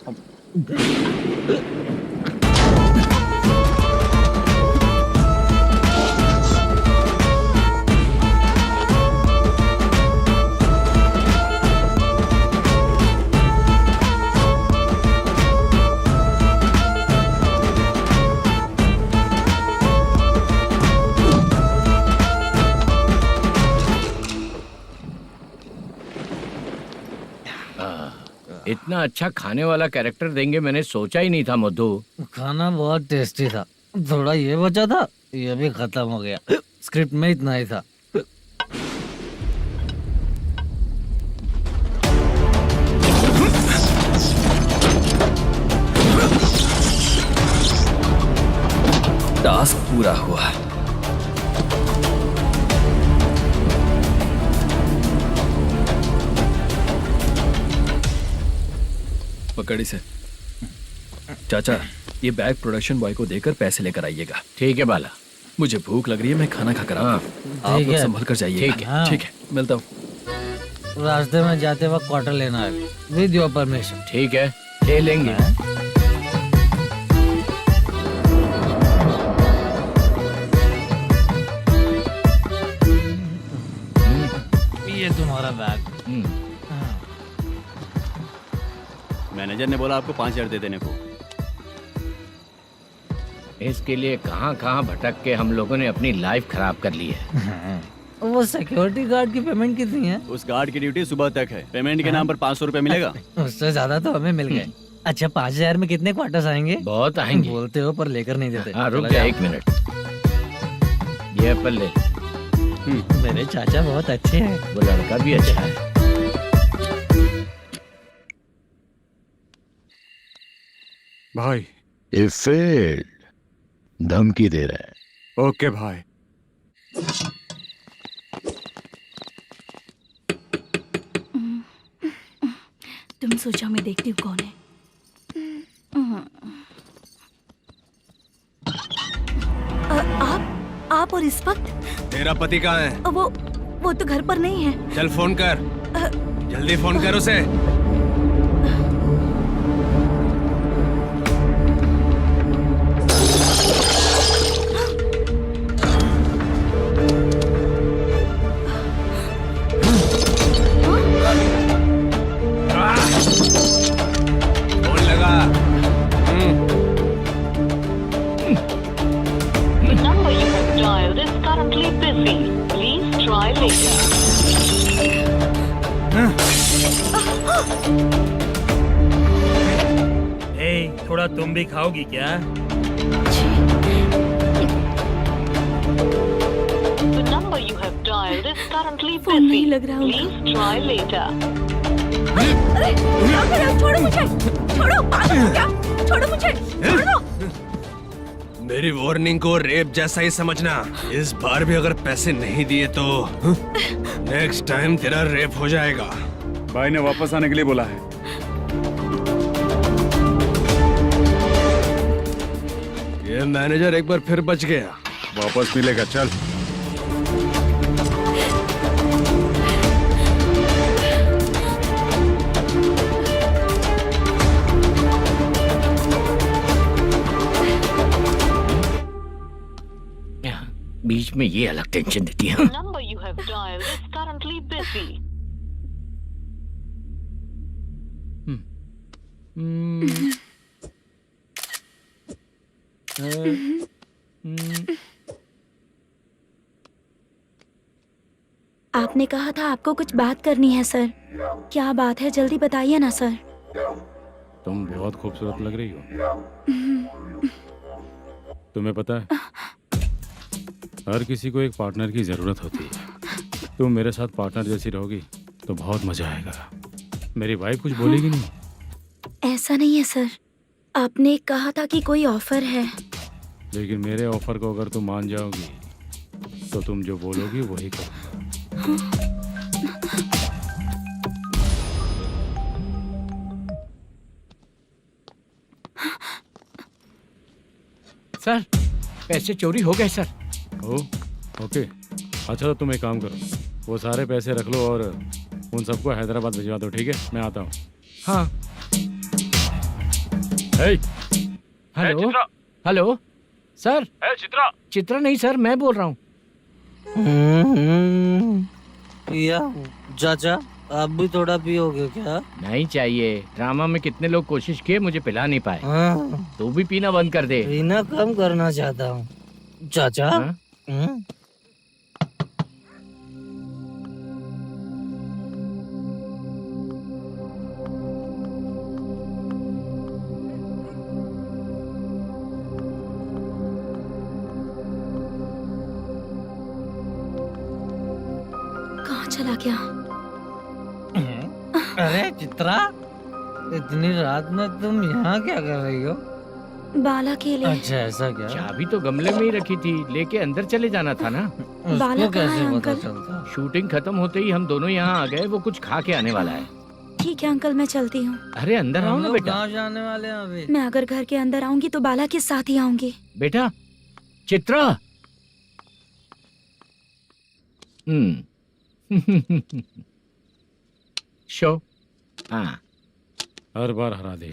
Speaker 3: इतना अच्छा खाने वाला कैरेक्टर देंगे मैंने सोचा ही नहीं था मधु।
Speaker 6: खाना बहुत टेस्टी था। थोड़ा ये बचा था, ये भी खत्म हो गया। स्क्रिप्ट में इतना ही था।
Speaker 4: टास्क पूरा हुआ। पकड़ी से। चाचा, ये बैग प्रोडक्शन बॉय को देकर पैसे लेकर आइएगा।
Speaker 3: ठीक है बाला।
Speaker 4: मुझे भूख लग रही है, मैं खाना खाकर आता हूँ। आप लोग संभल कर जाइए।
Speaker 3: ठीक है।
Speaker 4: ठीक है, मिलता हूँ।
Speaker 6: रास्ते में जाते वक्त क्वार्टर लेना है, विद योर परमिशन।
Speaker 3: ठीक है, ले लेंगे।
Speaker 6: ये तुम्हारा बैग।
Speaker 9: मैनेजर ने बोला आपको 5,000 दे देने को।
Speaker 3: इसके लिए कहाँ कहाँ भटक के हम लोगों ने अपनी लाइफ खराब कर ली है।
Speaker 6: वो सिक्योरिटी गार्ड की पेमेंट कितनी है?
Speaker 9: उस गार्ड की ड्यूटी सुबह तक है। पेमेंट के नाम पर 500 रुपए मिलेगा।
Speaker 6: उससे ज्यादा तो हमें मिल गए। अच्छा 5000 में कितने क्वार्टर्स आएंगे?
Speaker 3: बहुत आएंगे।
Speaker 6: बोलते हो पर लेकर नहीं देते।
Speaker 3: हाँ रुक जा 1 मिनट, ये एप्पल ले।
Speaker 6: मेरे चाचा बहुत अच्छे हैं।
Speaker 3: वो लड़का भी अच्छा है।
Speaker 7: भाई
Speaker 14: ये फेल्ड धमकी दे रहा है।
Speaker 7: ओके भाई।
Speaker 2: तुम सोचो मैं देखती हूँ कौन है। आप और इस वक्त?
Speaker 5: तेरा पति कहाँ है?
Speaker 2: वो तो घर पर नहीं है।
Speaker 5: चल फोन कर, जल्दी फोन कर उसे। फोन लगा।
Speaker 11: number you have dialed is currently busy. Please try later.
Speaker 8: थोड़ा तुम भी खाओगी क्या?
Speaker 11: The number you have dialed is currently
Speaker 2: phone नहीं
Speaker 11: busy.
Speaker 2: लग रहा
Speaker 11: Please try later.
Speaker 2: अरे क्या कर रहे हो? छोड़ो मुझे, छोड़ो, पागल हो क्या? छोड़ो मुझे, छोड़ो।
Speaker 5: मेरी वार्निंग को रेप जैसा ही समझना। इस बार भी अगर पैसे नहीं दिए तो नेक्स्ट टाइम तेरा रेप हो जाएगा।
Speaker 7: भाई ने वापस आने के लिए बोला है।
Speaker 5: ये मैनेजर एक बार फिर बच गया।
Speaker 7: वापस मिलेगा, चल।
Speaker 3: बीच में ये अलग टेंशन देती है।
Speaker 11: The number you have dialed is currently busy.
Speaker 2: आपने कहा था आपको कुछ बात करनी है सर। क्या बात है, जल्दी बताइए ना सर।
Speaker 12: तुम बहुत खूबसूरत लग रही हो। तुम्हें पता है हर किसी को एक पार्टनर की जरूरत होती है। तुम मेरे साथ पार्टनर जैसी रहोगी तो बहुत मजा आएगा। मेरी वाइफ कुछ बोलेगी नहीं?
Speaker 2: ऐसा नहीं है सर, आपने कहा था कि कोई ऑफर है।
Speaker 12: लेकिन मेरे ऑफर को अगर तुम मान जाओगी तो तुम जो बोलोगी वही करो।
Speaker 3: सर पैसे चोरी हो गए सर।
Speaker 12: ओके अच्छा तो तुम एक काम करो, वो सारे पैसे रख लो और उन सबको हैदराबाद भिजवा दो, ठीक है? मैं आता हूँ।
Speaker 3: हाँ। Hello hello sir.
Speaker 8: Chitra?
Speaker 3: Chitra नहीं सर, मैं बोल रहा हूँ।
Speaker 6: या चाचा आप भी थोड़ा पियोगे क्या?
Speaker 3: नहीं चाहिए। ड्रामा में कितने लोग कोशिश किए, मुझे पिला नहीं पाए। तू भी पीना बंद कर दे।
Speaker 6: पीना कम करना चाहता हूँ चाचा।
Speaker 2: कहाँ चला गया?
Speaker 6: अरे चित्रा, इतनी रात में तुम यहाँ क्या कर रही हो?
Speaker 2: बाला के लिए।
Speaker 6: अच्छा ऐसा क्या?
Speaker 3: चाबी तो गमले में ही रखी थी, लेके अंदर चले जाना था ना।
Speaker 2: बाला
Speaker 6: उसको
Speaker 2: कहाँ है
Speaker 6: कैसे पता
Speaker 2: अंकल?
Speaker 6: चलता?
Speaker 3: शूटिंग खत्म होते ही हम दोनों यहाँ आ गए। वो कुछ खा के आने वाला है।
Speaker 2: ठीक है अंकल, मैं चलती हूँ।
Speaker 3: अरे अंदर आओ
Speaker 6: हम
Speaker 3: ना
Speaker 6: लोग
Speaker 3: बेटा।
Speaker 6: कहाँ जाने वाले हैं अभी?
Speaker 2: मैं अगर घर के अंदर आऊंगी तो बाला के साथ ही आऊंगी।
Speaker 3: बेटा चित्रा। शो। हाँ
Speaker 12: हर बार हरा दे।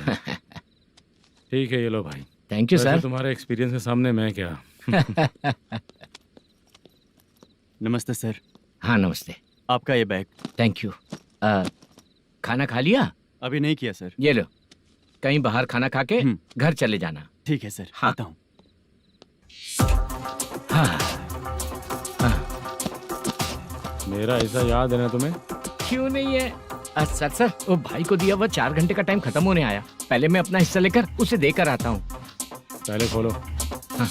Speaker 12: ठीक है ये लो भाई।
Speaker 3: Thank you sir.
Speaker 12: तुम्हारे एक्सपीरियंस के सामने मैं क्या।
Speaker 9: नमस्ते सर।
Speaker 3: हाँ नमस्ते।
Speaker 9: आपका ये बैग।
Speaker 3: Thank you. खाना खा लिया?
Speaker 9: अभी नहीं किया सर।
Speaker 3: ये लो, कहीं बाहर खाना खा के घर चले जाना।
Speaker 9: ठीक है सर।
Speaker 3: हाँ।
Speaker 9: आता हूँ।
Speaker 12: मेरा हिस्सा याद है ना तुम्हें?
Speaker 3: क्यों नहीं है? सर वो भाई को दिया हुआ 4 घंटे का टाइम खत्म होने आया। पहले मैं अपना हिस्सा लेकर उसे देकर आता हूँ।
Speaker 12: पहले खोलो।
Speaker 3: हाँ।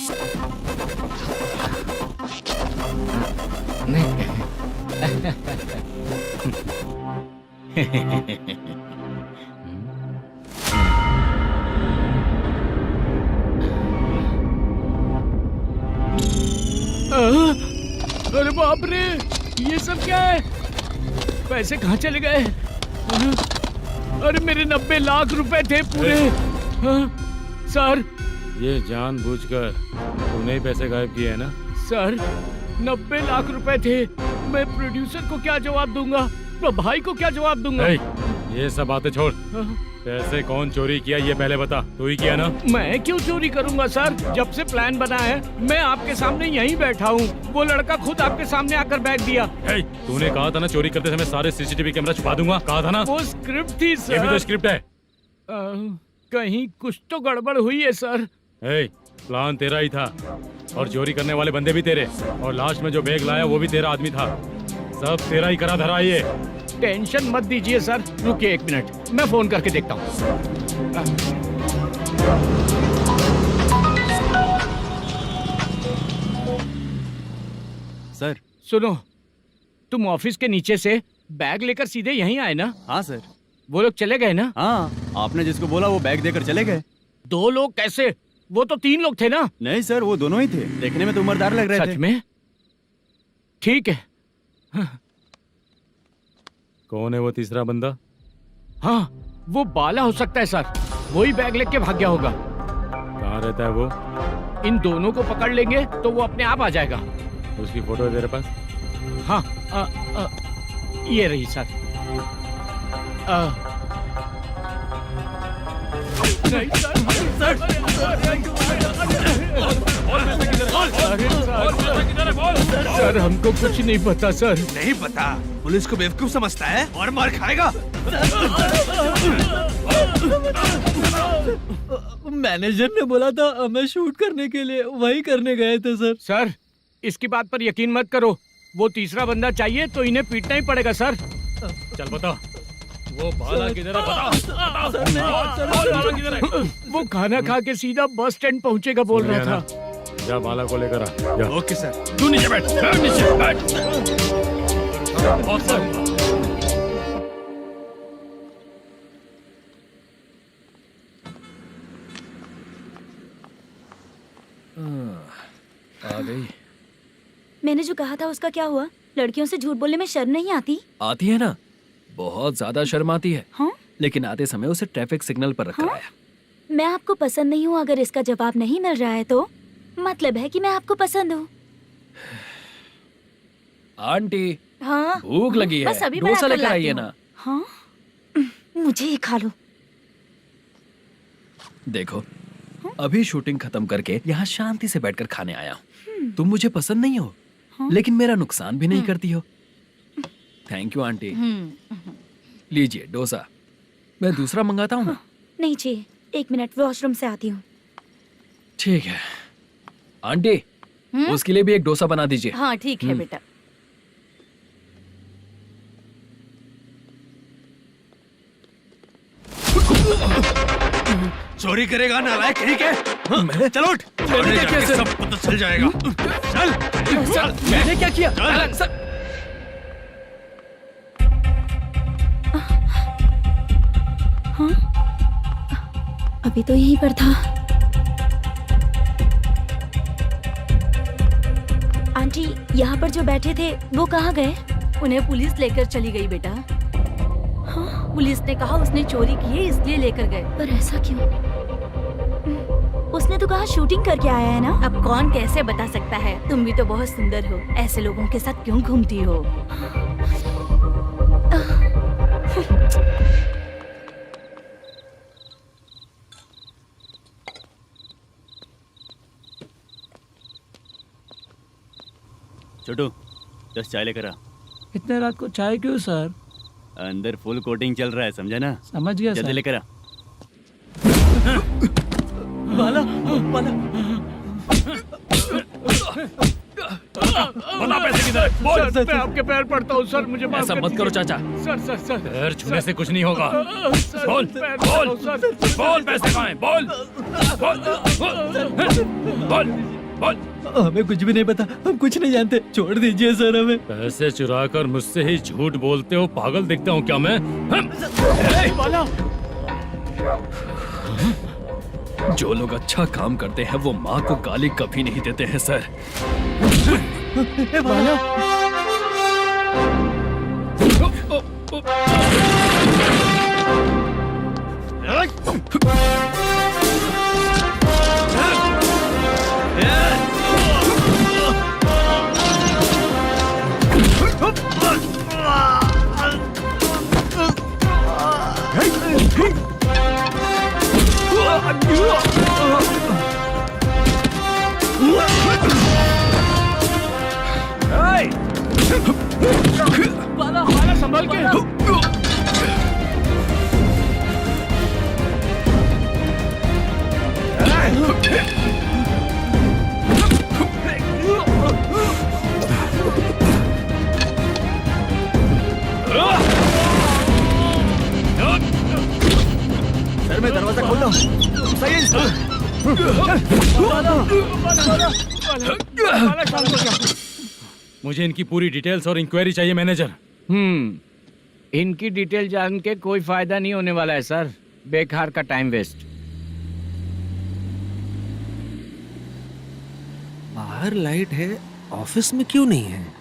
Speaker 3: अरे बाप रे, ये सब क्या है? पैसे कहाँ चले गए? अरे मेरे 90 लाख रुपए थे पूरे। सर,
Speaker 12: ये जानबूझकर तूने ही पैसे गायब किए हैं ना?
Speaker 3: सर 90 लाख रुपए थे। मैं प्रोड्यूसर को क्या जवाब दूंगा? तो भाई को क्या जवाब दूंगा?
Speaker 12: ये सब बातें छोड़। पैसे कौन चोरी किया ये पहले बता। तू ही किया ना?
Speaker 3: मैं क्यों चोरी करूंगा सर? जब से प्लान बना है मैं आपके सामने यहीं बैठा हूँ। वो लड़का खुद आपके सामने आकर बैग दिया।
Speaker 12: तूने कहा था ना चोरी करते समय सारे सीसीटीवी कैमरा छुपा दूंगा, कहा था ना?
Speaker 3: वो स्क्रिप्ट थी सर।
Speaker 12: ये भी तो स्क्रिप्ट है।
Speaker 3: कहीं कुछ तो गड़बड़ हुई है सर।
Speaker 12: प्लान तेरा ही था और चोरी करने वाले बंदे भी तेरे, और लास्ट में जो बैग लाया वो भी तेरा आदमी था। सब तेरा ही करा धरा ये।
Speaker 3: टेंशन मत दीजिए सर, रुकिए 1 मिनट, मैं फोन करके देखता हूँ।
Speaker 9: सर
Speaker 3: सुनो, तुम ऑफिस के नीचे से बैग लेकर सीधे यहीं आए ना?
Speaker 9: हाँ सर।
Speaker 3: वो लोग चले गए ना?
Speaker 9: हाँ, आपने जिसको बोला वो बैग देकर चले गए।
Speaker 3: 2 लोग कैसे? वो तो 3 लोग थे ना?
Speaker 9: नहीं सर, वो दोनों ही थे। देखने में तो उम्रदार लग रहे थे।
Speaker 3: सच में? ठीक है।
Speaker 12: कौन है वो तीसरा बंदा?
Speaker 3: हाँ, वो बाला हो सकता है सर। वही बैग लेके भाग गया होगा।
Speaker 12: कहाँ रहता है वो?
Speaker 3: इन दोनों को पकड़ लेंगे तो वो अपने आप आ जाएगा।
Speaker 12: उसकी फोटो है तेरे पास?
Speaker 3: हाँ, ये रही सर। नहीं सर, हमको कुछ नहीं पता सर।
Speaker 5: नहीं पता? पुलिस को बेवकूफ समझता है और मार खाएगा।
Speaker 6: मैनेजर ने बोला था हमें शूट करने के लिए, वही करने गए थे सर।
Speaker 3: सर, इसकी बात पर यकीन मत करो। वो तीसरा बंदा चाहिए तो इन्हें पीटना ही पड़ेगा सर।
Speaker 12: चल बता, वो बाला किधर है? बता।
Speaker 3: वो खाना खा के सीधा बस स्टैंड पहुंचेगा बोल रहा था।
Speaker 12: जा बाला को लेकर आ। जा।
Speaker 5: Okay sir.
Speaker 12: तू नीचे बैठ। नीचे बैठ।
Speaker 4: आ गई।
Speaker 2: मैंने जो कहा था उसका क्या हुआ? लड़कियों से झूठ बोलने में शर्म नहीं आती?
Speaker 4: आती है ना, बहुत ज्यादा शर्म आती है।
Speaker 2: हाँ?
Speaker 4: लेकिन आते समय उसे ट्रैफिक सिग्नल पर रखा है।
Speaker 2: मैं आपको पसंद नहीं हूँ अगर इसका जवाब नहीं मिल रहा है तो मतलब है कि मैं आपको पसंद हूँ।
Speaker 4: आंटी,
Speaker 2: हाँ?
Speaker 4: भूख लगी है,
Speaker 2: बस अभी
Speaker 4: डोसा
Speaker 2: बनाकर
Speaker 4: लेकर
Speaker 2: लाती
Speaker 4: आइए
Speaker 2: हूँ।
Speaker 4: ना।
Speaker 2: हाँ? मुझे ही खा लो।
Speaker 4: देखो, अभी शूटिंग खत्म करके यहाँ शांति से बैठकर खाने आया हूँ। तुम मुझे पसंद नहीं हो, लेकिन मेरा नुकसान भी नहीं करती हो। Thank you aunty. लीजिए डोसा। मैं दूसरा मंगाता हूँ ना?
Speaker 2: नहीं चाहिए, 1 मिनट, वॉशरूम से आती हूँ।
Speaker 4: ठीक है आंटी, उसके लिए भी एक डोसा बना दीजिए।
Speaker 2: हाँ ठीक है बेटा।
Speaker 5: चोरी करेगा नालायक, ठीक है? चलो उठ।
Speaker 4: मैंने क्या किया सर?
Speaker 5: सब पता चल जाएगा। चल।
Speaker 4: सर, मैंने क्या किया? सर,
Speaker 2: हाँ? अभी तो यहीं पर था। आंटी, यहाँ पर जो बैठे थे वो कहाँ गए?
Speaker 11: उन्हें पुलिस लेकर चली गई बेटा।
Speaker 2: हाँ?
Speaker 11: पुलिस ने कहा उसने चोरी की है इसलिए लेकर गए।
Speaker 2: पर ऐसा क्यों? उसने तो कहा शूटिंग करके आया है ना।
Speaker 11: अब कौन कैसे बता सकता है? तुम भी तो बहुत सुंदर हो, ऐसे लोगों के साथ क्यों घूमती हो?
Speaker 9: छोटू 10 चाय लेकर आ।
Speaker 6: इतने रात को चाय क्यों सर?
Speaker 9: अंदर फुल कोटिंग चल रहा है, समझा ना?
Speaker 6: समझ गया
Speaker 9: जल्दी
Speaker 6: सर।
Speaker 9: लेकर आ।
Speaker 6: बाला, बाला।
Speaker 12: बता पैसे
Speaker 4: किधर है? बोल।
Speaker 3: सर, मैं आपके पैर पड़ता हूँ सर, मुझे माफ
Speaker 4: ऐसा
Speaker 3: कर
Speaker 4: मत करो
Speaker 3: दीजिए।
Speaker 4: चाचा।
Speaker 3: सर
Speaker 4: पैर छूने से कुछ नहीं होगा।
Speaker 3: सर,
Speaker 4: बोल
Speaker 3: पैर
Speaker 4: बोल
Speaker 3: पड़ता हूँ, सर।
Speaker 4: बोल, पैसे कहाँ हैं? बोल बोल बोल बोल।
Speaker 10: हमें कुछ भी नहीं पता, हम कुछ नहीं जानते, छोड़ दीजिए सर हमें।
Speaker 12: पैसे चुरा कर मुझसे ही झूठ बोलते हो, पागल दिखता हूँ क्या मैं?
Speaker 4: जो लोग अच्छा काम करते हैं वो माँ को गाली कभी नहीं देते हैं सर।
Speaker 3: बाला संभाल के।
Speaker 10: सर मैं दरवाजा खोलता हूँ। सही है
Speaker 12: मुझे इनकी पूरी डिटेल्स और इंक्वायरी चाहिए मैनेजर।
Speaker 3: इनकी डिटेल जान के कोई फायदा नहीं होने वाला है सर, बेकार का टाइम वेस्ट।
Speaker 15: बाहर लाइट है, ऑफिस में क्यों नहीं है?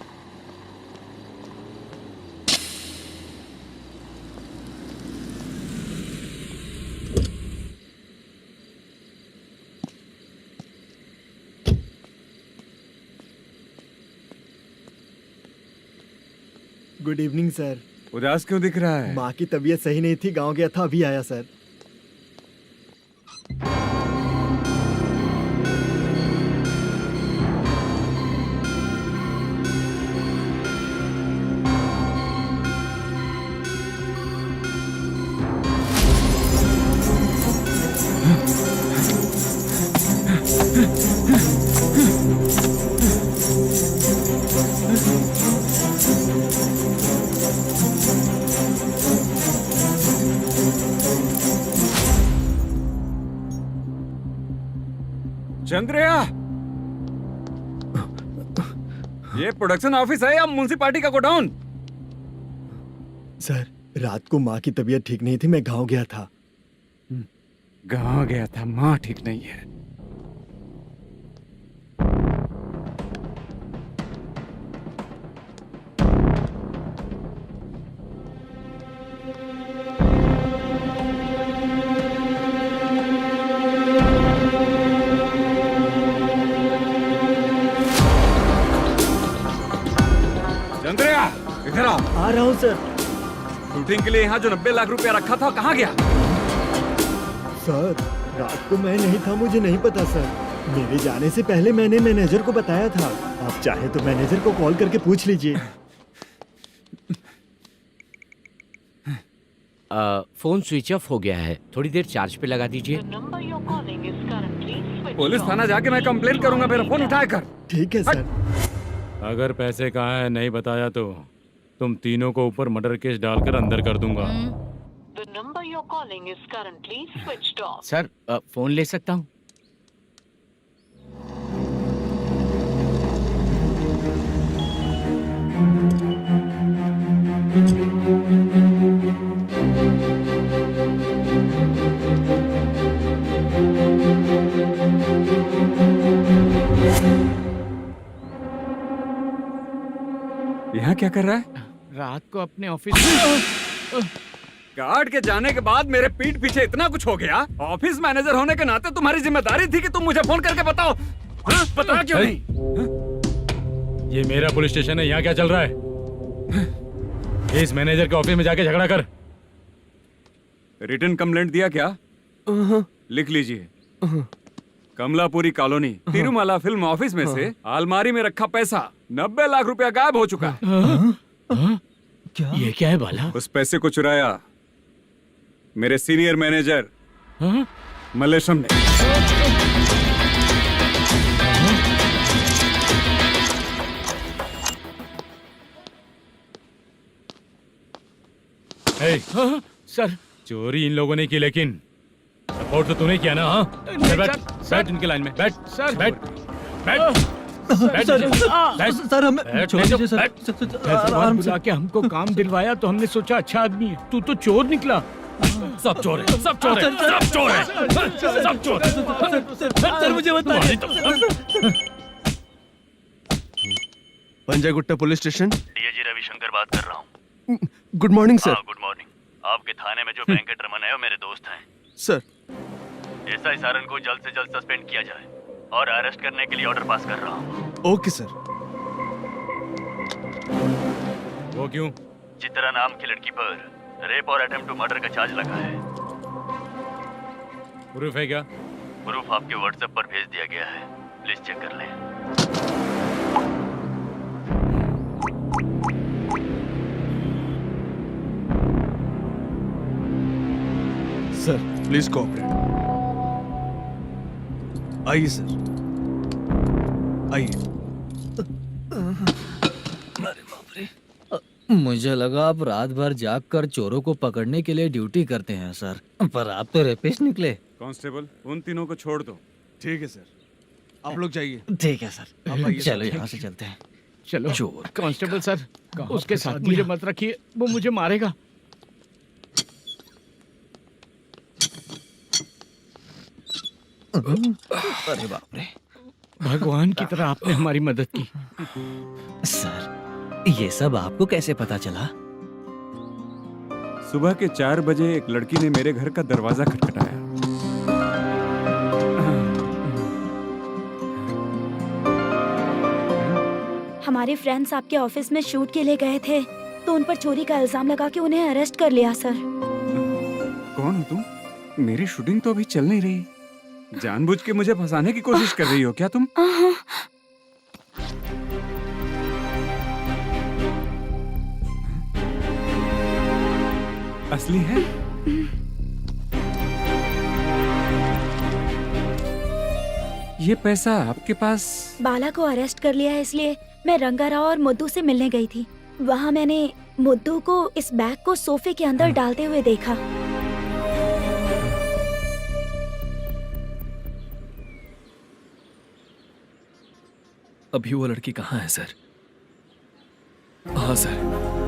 Speaker 10: Good evening sir.
Speaker 7: उदास क्यों दिख रहा है?
Speaker 10: माँ की तबीयत सही नहीं थी, गांव गया था, अभी आया सर।
Speaker 7: चंद्रया, ये प्रोडक्शन ऑफिस है या म्युनिसिपालिटी का गोडाउन?
Speaker 10: सर रात को माँ की तबीयत ठीक नहीं थी, मैं गांव गया था।
Speaker 7: गांव गया था, माँ ठीक नहीं है। चंद्रया, इधर आओ।
Speaker 10: आ रहा हूँ सर।
Speaker 7: शूटिंग के लिए यहाँ जो 90 लाख रुपया रखा था कहाँ गया?
Speaker 10: सर रात को मैं नहीं था, मुझे नहीं पता सर। मेरे जाने से पहले मैंने मैनेजर को बताया था। आप चाहे तो मैनेजर को कॉल करके पूछ लीजिए।
Speaker 3: फोन स्विच ऑफ हो गया है, थोड़ी देर चार्ज पे लगा दीजिए।
Speaker 7: पुलिस थाना जाके मैं कंप्लेंट करूंगा, मेरा फोन उठाया कर।
Speaker 10: ठीक है सर।
Speaker 12: अगर पैसे कहाँ है नहीं बताया तो तुम तीनों को ऊपर मर्डर केस डालकर अंदर कर दूंगा।
Speaker 3: सर फोन ले सकता हूँ?
Speaker 7: यहाँ क्या कर रहा है?
Speaker 3: रात को अपने ऑफिस
Speaker 7: गार्ड के जाने के बाद मेरे पीठ पीछे इतना कुछ हो गया। ऑफिस मैनेजर होने के नाते तुम्हारी जिम्मेदारी थी कि तुम मुझे फोन करके बताओ। हाँ? पता क्यों नहीं?
Speaker 12: ये मेरा पुलिस स्टेशन है, यहाँ क्या चल रहा है? इस मैनेजर के ऑफिस में जाके झगड़ा कर।
Speaker 7: रिटन कंप्लेंट दिया क्या? लिख लीजिए। Kamalapuri colony, Tirumala film office में से अलमारी में रखा पैसा 90 लाख रुपया गायब हो चुका है।
Speaker 3: क्या? ये क्या है बाला?
Speaker 7: उस पैसे को चुराया मेरे सीनियर मैनेजर मल्लेशम ने।
Speaker 12: ए,
Speaker 3: सर
Speaker 12: चोरी इन लोगों ने की, लेकिन सपोर्ट तो तूने किया ना? हाँ, चल बैठ, बैठ इनके लाइन में, बैठ,
Speaker 3: सर,
Speaker 12: बैठ, बैठ, बैठ,
Speaker 6: सर हमें
Speaker 12: बैठ,
Speaker 6: छोड़ दीजिए सर।
Speaker 3: आराम बुला के हमको काम दिलवाया तो हमने सोचा अच्छा आदमी है, तू तो चोर निकला।
Speaker 12: सब चोर है, सब चोर है, सब चोर है, सब चोर है।
Speaker 6: सर मुझे बताइए।
Speaker 5: Panjagutta police station,
Speaker 9: DIG Ravishankar बात कर रहा हूँ।
Speaker 5: Good morning sir.
Speaker 9: Good morning. आपके थाने में जो वेंकट रमन है वो मेरे दोस्त हैं।
Speaker 5: सर
Speaker 9: एसआई सारन को जल्द से जल्द सस्पेंड किया जाए और अरेस्ट करने के लिए ऑर्डर पास कर रहा हूँ।
Speaker 5: Okay sir.
Speaker 12: वो क्यों?
Speaker 9: चित्रा नाम की लड़की पर रेप और अटेम्प्ट टू मर्डर का चार्ज लगा है।
Speaker 12: प्रूफ है क्या?
Speaker 9: प्रूफ आपके व्हाट्सएप पर भेज दिया गया है, प्लीज चेक कर लें।
Speaker 5: Sir please cooperate. आइए सर, आइए।
Speaker 6: मुझे लगा आप रात भर जाग कर चोरों को पकड़ने के लिए ड्यूटी करते हैं सर, पर आप तो रेपिस्ट निकले।
Speaker 7: कांस्टेबल, उन तीनों को छोड़ दो।
Speaker 5: ठीक है सर, आप लोग जाइए।
Speaker 6: ठीक है सर,
Speaker 5: आप आइए।
Speaker 6: चलो यहाँ से चलते हैं।
Speaker 3: चलो
Speaker 6: चोर
Speaker 3: कांस्टेबल सर, उसके साथ मुझे मत रखिए, वो मुझे मारेगा।
Speaker 6: अरे बाप रे,
Speaker 3: भगवान की तरह आपने हमारी मदद की।
Speaker 6: सर ये सब आपको कैसे पता चला?
Speaker 7: सुबह के 4 बजे एक लड़की ने मेरे घर का दरवाजा खटखटाया।
Speaker 2: हमारे फ्रेंड्स आपके ऑफिस में शूट के लिए गए थे तो उन पर चोरी का इल्जाम लगा के उन्हें अरेस्ट कर लिया सर।
Speaker 7: कौन हो तुम? मेरी शूटिंग तो अभी चल नहीं रही। जानबूझ के मुझे फंसाने की कोशिश कर रही हो क्या तुम? असली है? ये पैसा आपके पास?
Speaker 2: बाला को अरेस्ट कर लिया है इसलिए मैं रंगाराव और मुद्दू से मिलने गई थी। वहाँ मैंने मुद्दू को इस बैग को सोफे के अंदर डालते हुए देखा।
Speaker 4: अभी वो लड़की कहाँ है सर? हाँ सर।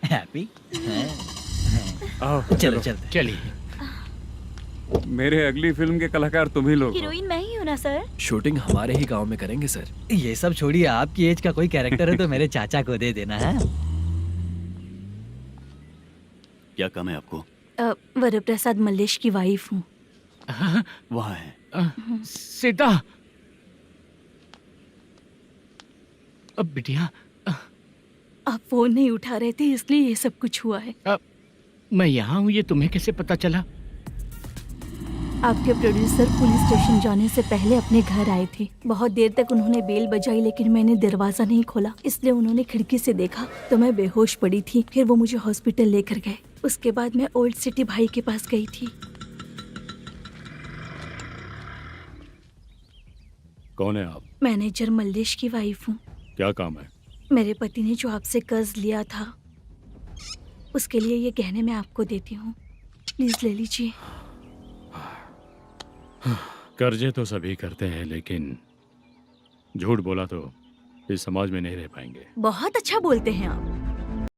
Speaker 6: हैप्पी?
Speaker 7: चलो
Speaker 6: चलते।
Speaker 3: चलिए।
Speaker 7: मेरे अगली फिल्म के कलाकार तुम ही लोग हो।
Speaker 2: हीरोइन मैं ही हूँ ना सर।
Speaker 4: शूटिंग हमारे ही गांव में करेंगे सर।
Speaker 6: ये सब छोड़िए, आपकी एज का कोई कैरेक्टर है तो मेरे चाचा को दे देना है।
Speaker 9: क्या काम है आपको?
Speaker 2: वरप्रसाद मल्लेश की वाइफ हूँ।
Speaker 9: वहाँ है।
Speaker 3: सीता। अब बिटिया,
Speaker 2: आप फोन नहीं उठा रहे थे इसलिए ये सब कुछ हुआ है।
Speaker 3: मैं यहाँ हूँ, ये तुम्हें कैसे पता चला?
Speaker 2: आपके प्रोड्यूसर पुलिस स्टेशन जाने से पहले अपने घर आए थे। बहुत देर तक उन्होंने बेल बजाई लेकिन मैंने दरवाजा नहीं खोला, इसलिए उन्होंने खिड़की से देखा तो मैं बेहोश पड़ी थी। फिर वो मुझे हॉस्पिटल लेकर गए। उसके बाद मैं ओल्ड सिटी भाई के पास गई थी।
Speaker 12: कौन है आप?
Speaker 2: मैनेजर मल्लेश की वाइफ हूँ।
Speaker 12: क्या काम है?
Speaker 2: मेरे पति ने जो आपसे कर्ज लिया था उसके लिए ये गहने मैं आपको देती हूँ, प्लीज ले लीजिए।
Speaker 12: कर्जे तो सभी करते हैं, लेकिन झूठ बोला तो इस समाज में नहीं रह पाएंगे।
Speaker 2: बहुत अच्छा बोलते हैं आप।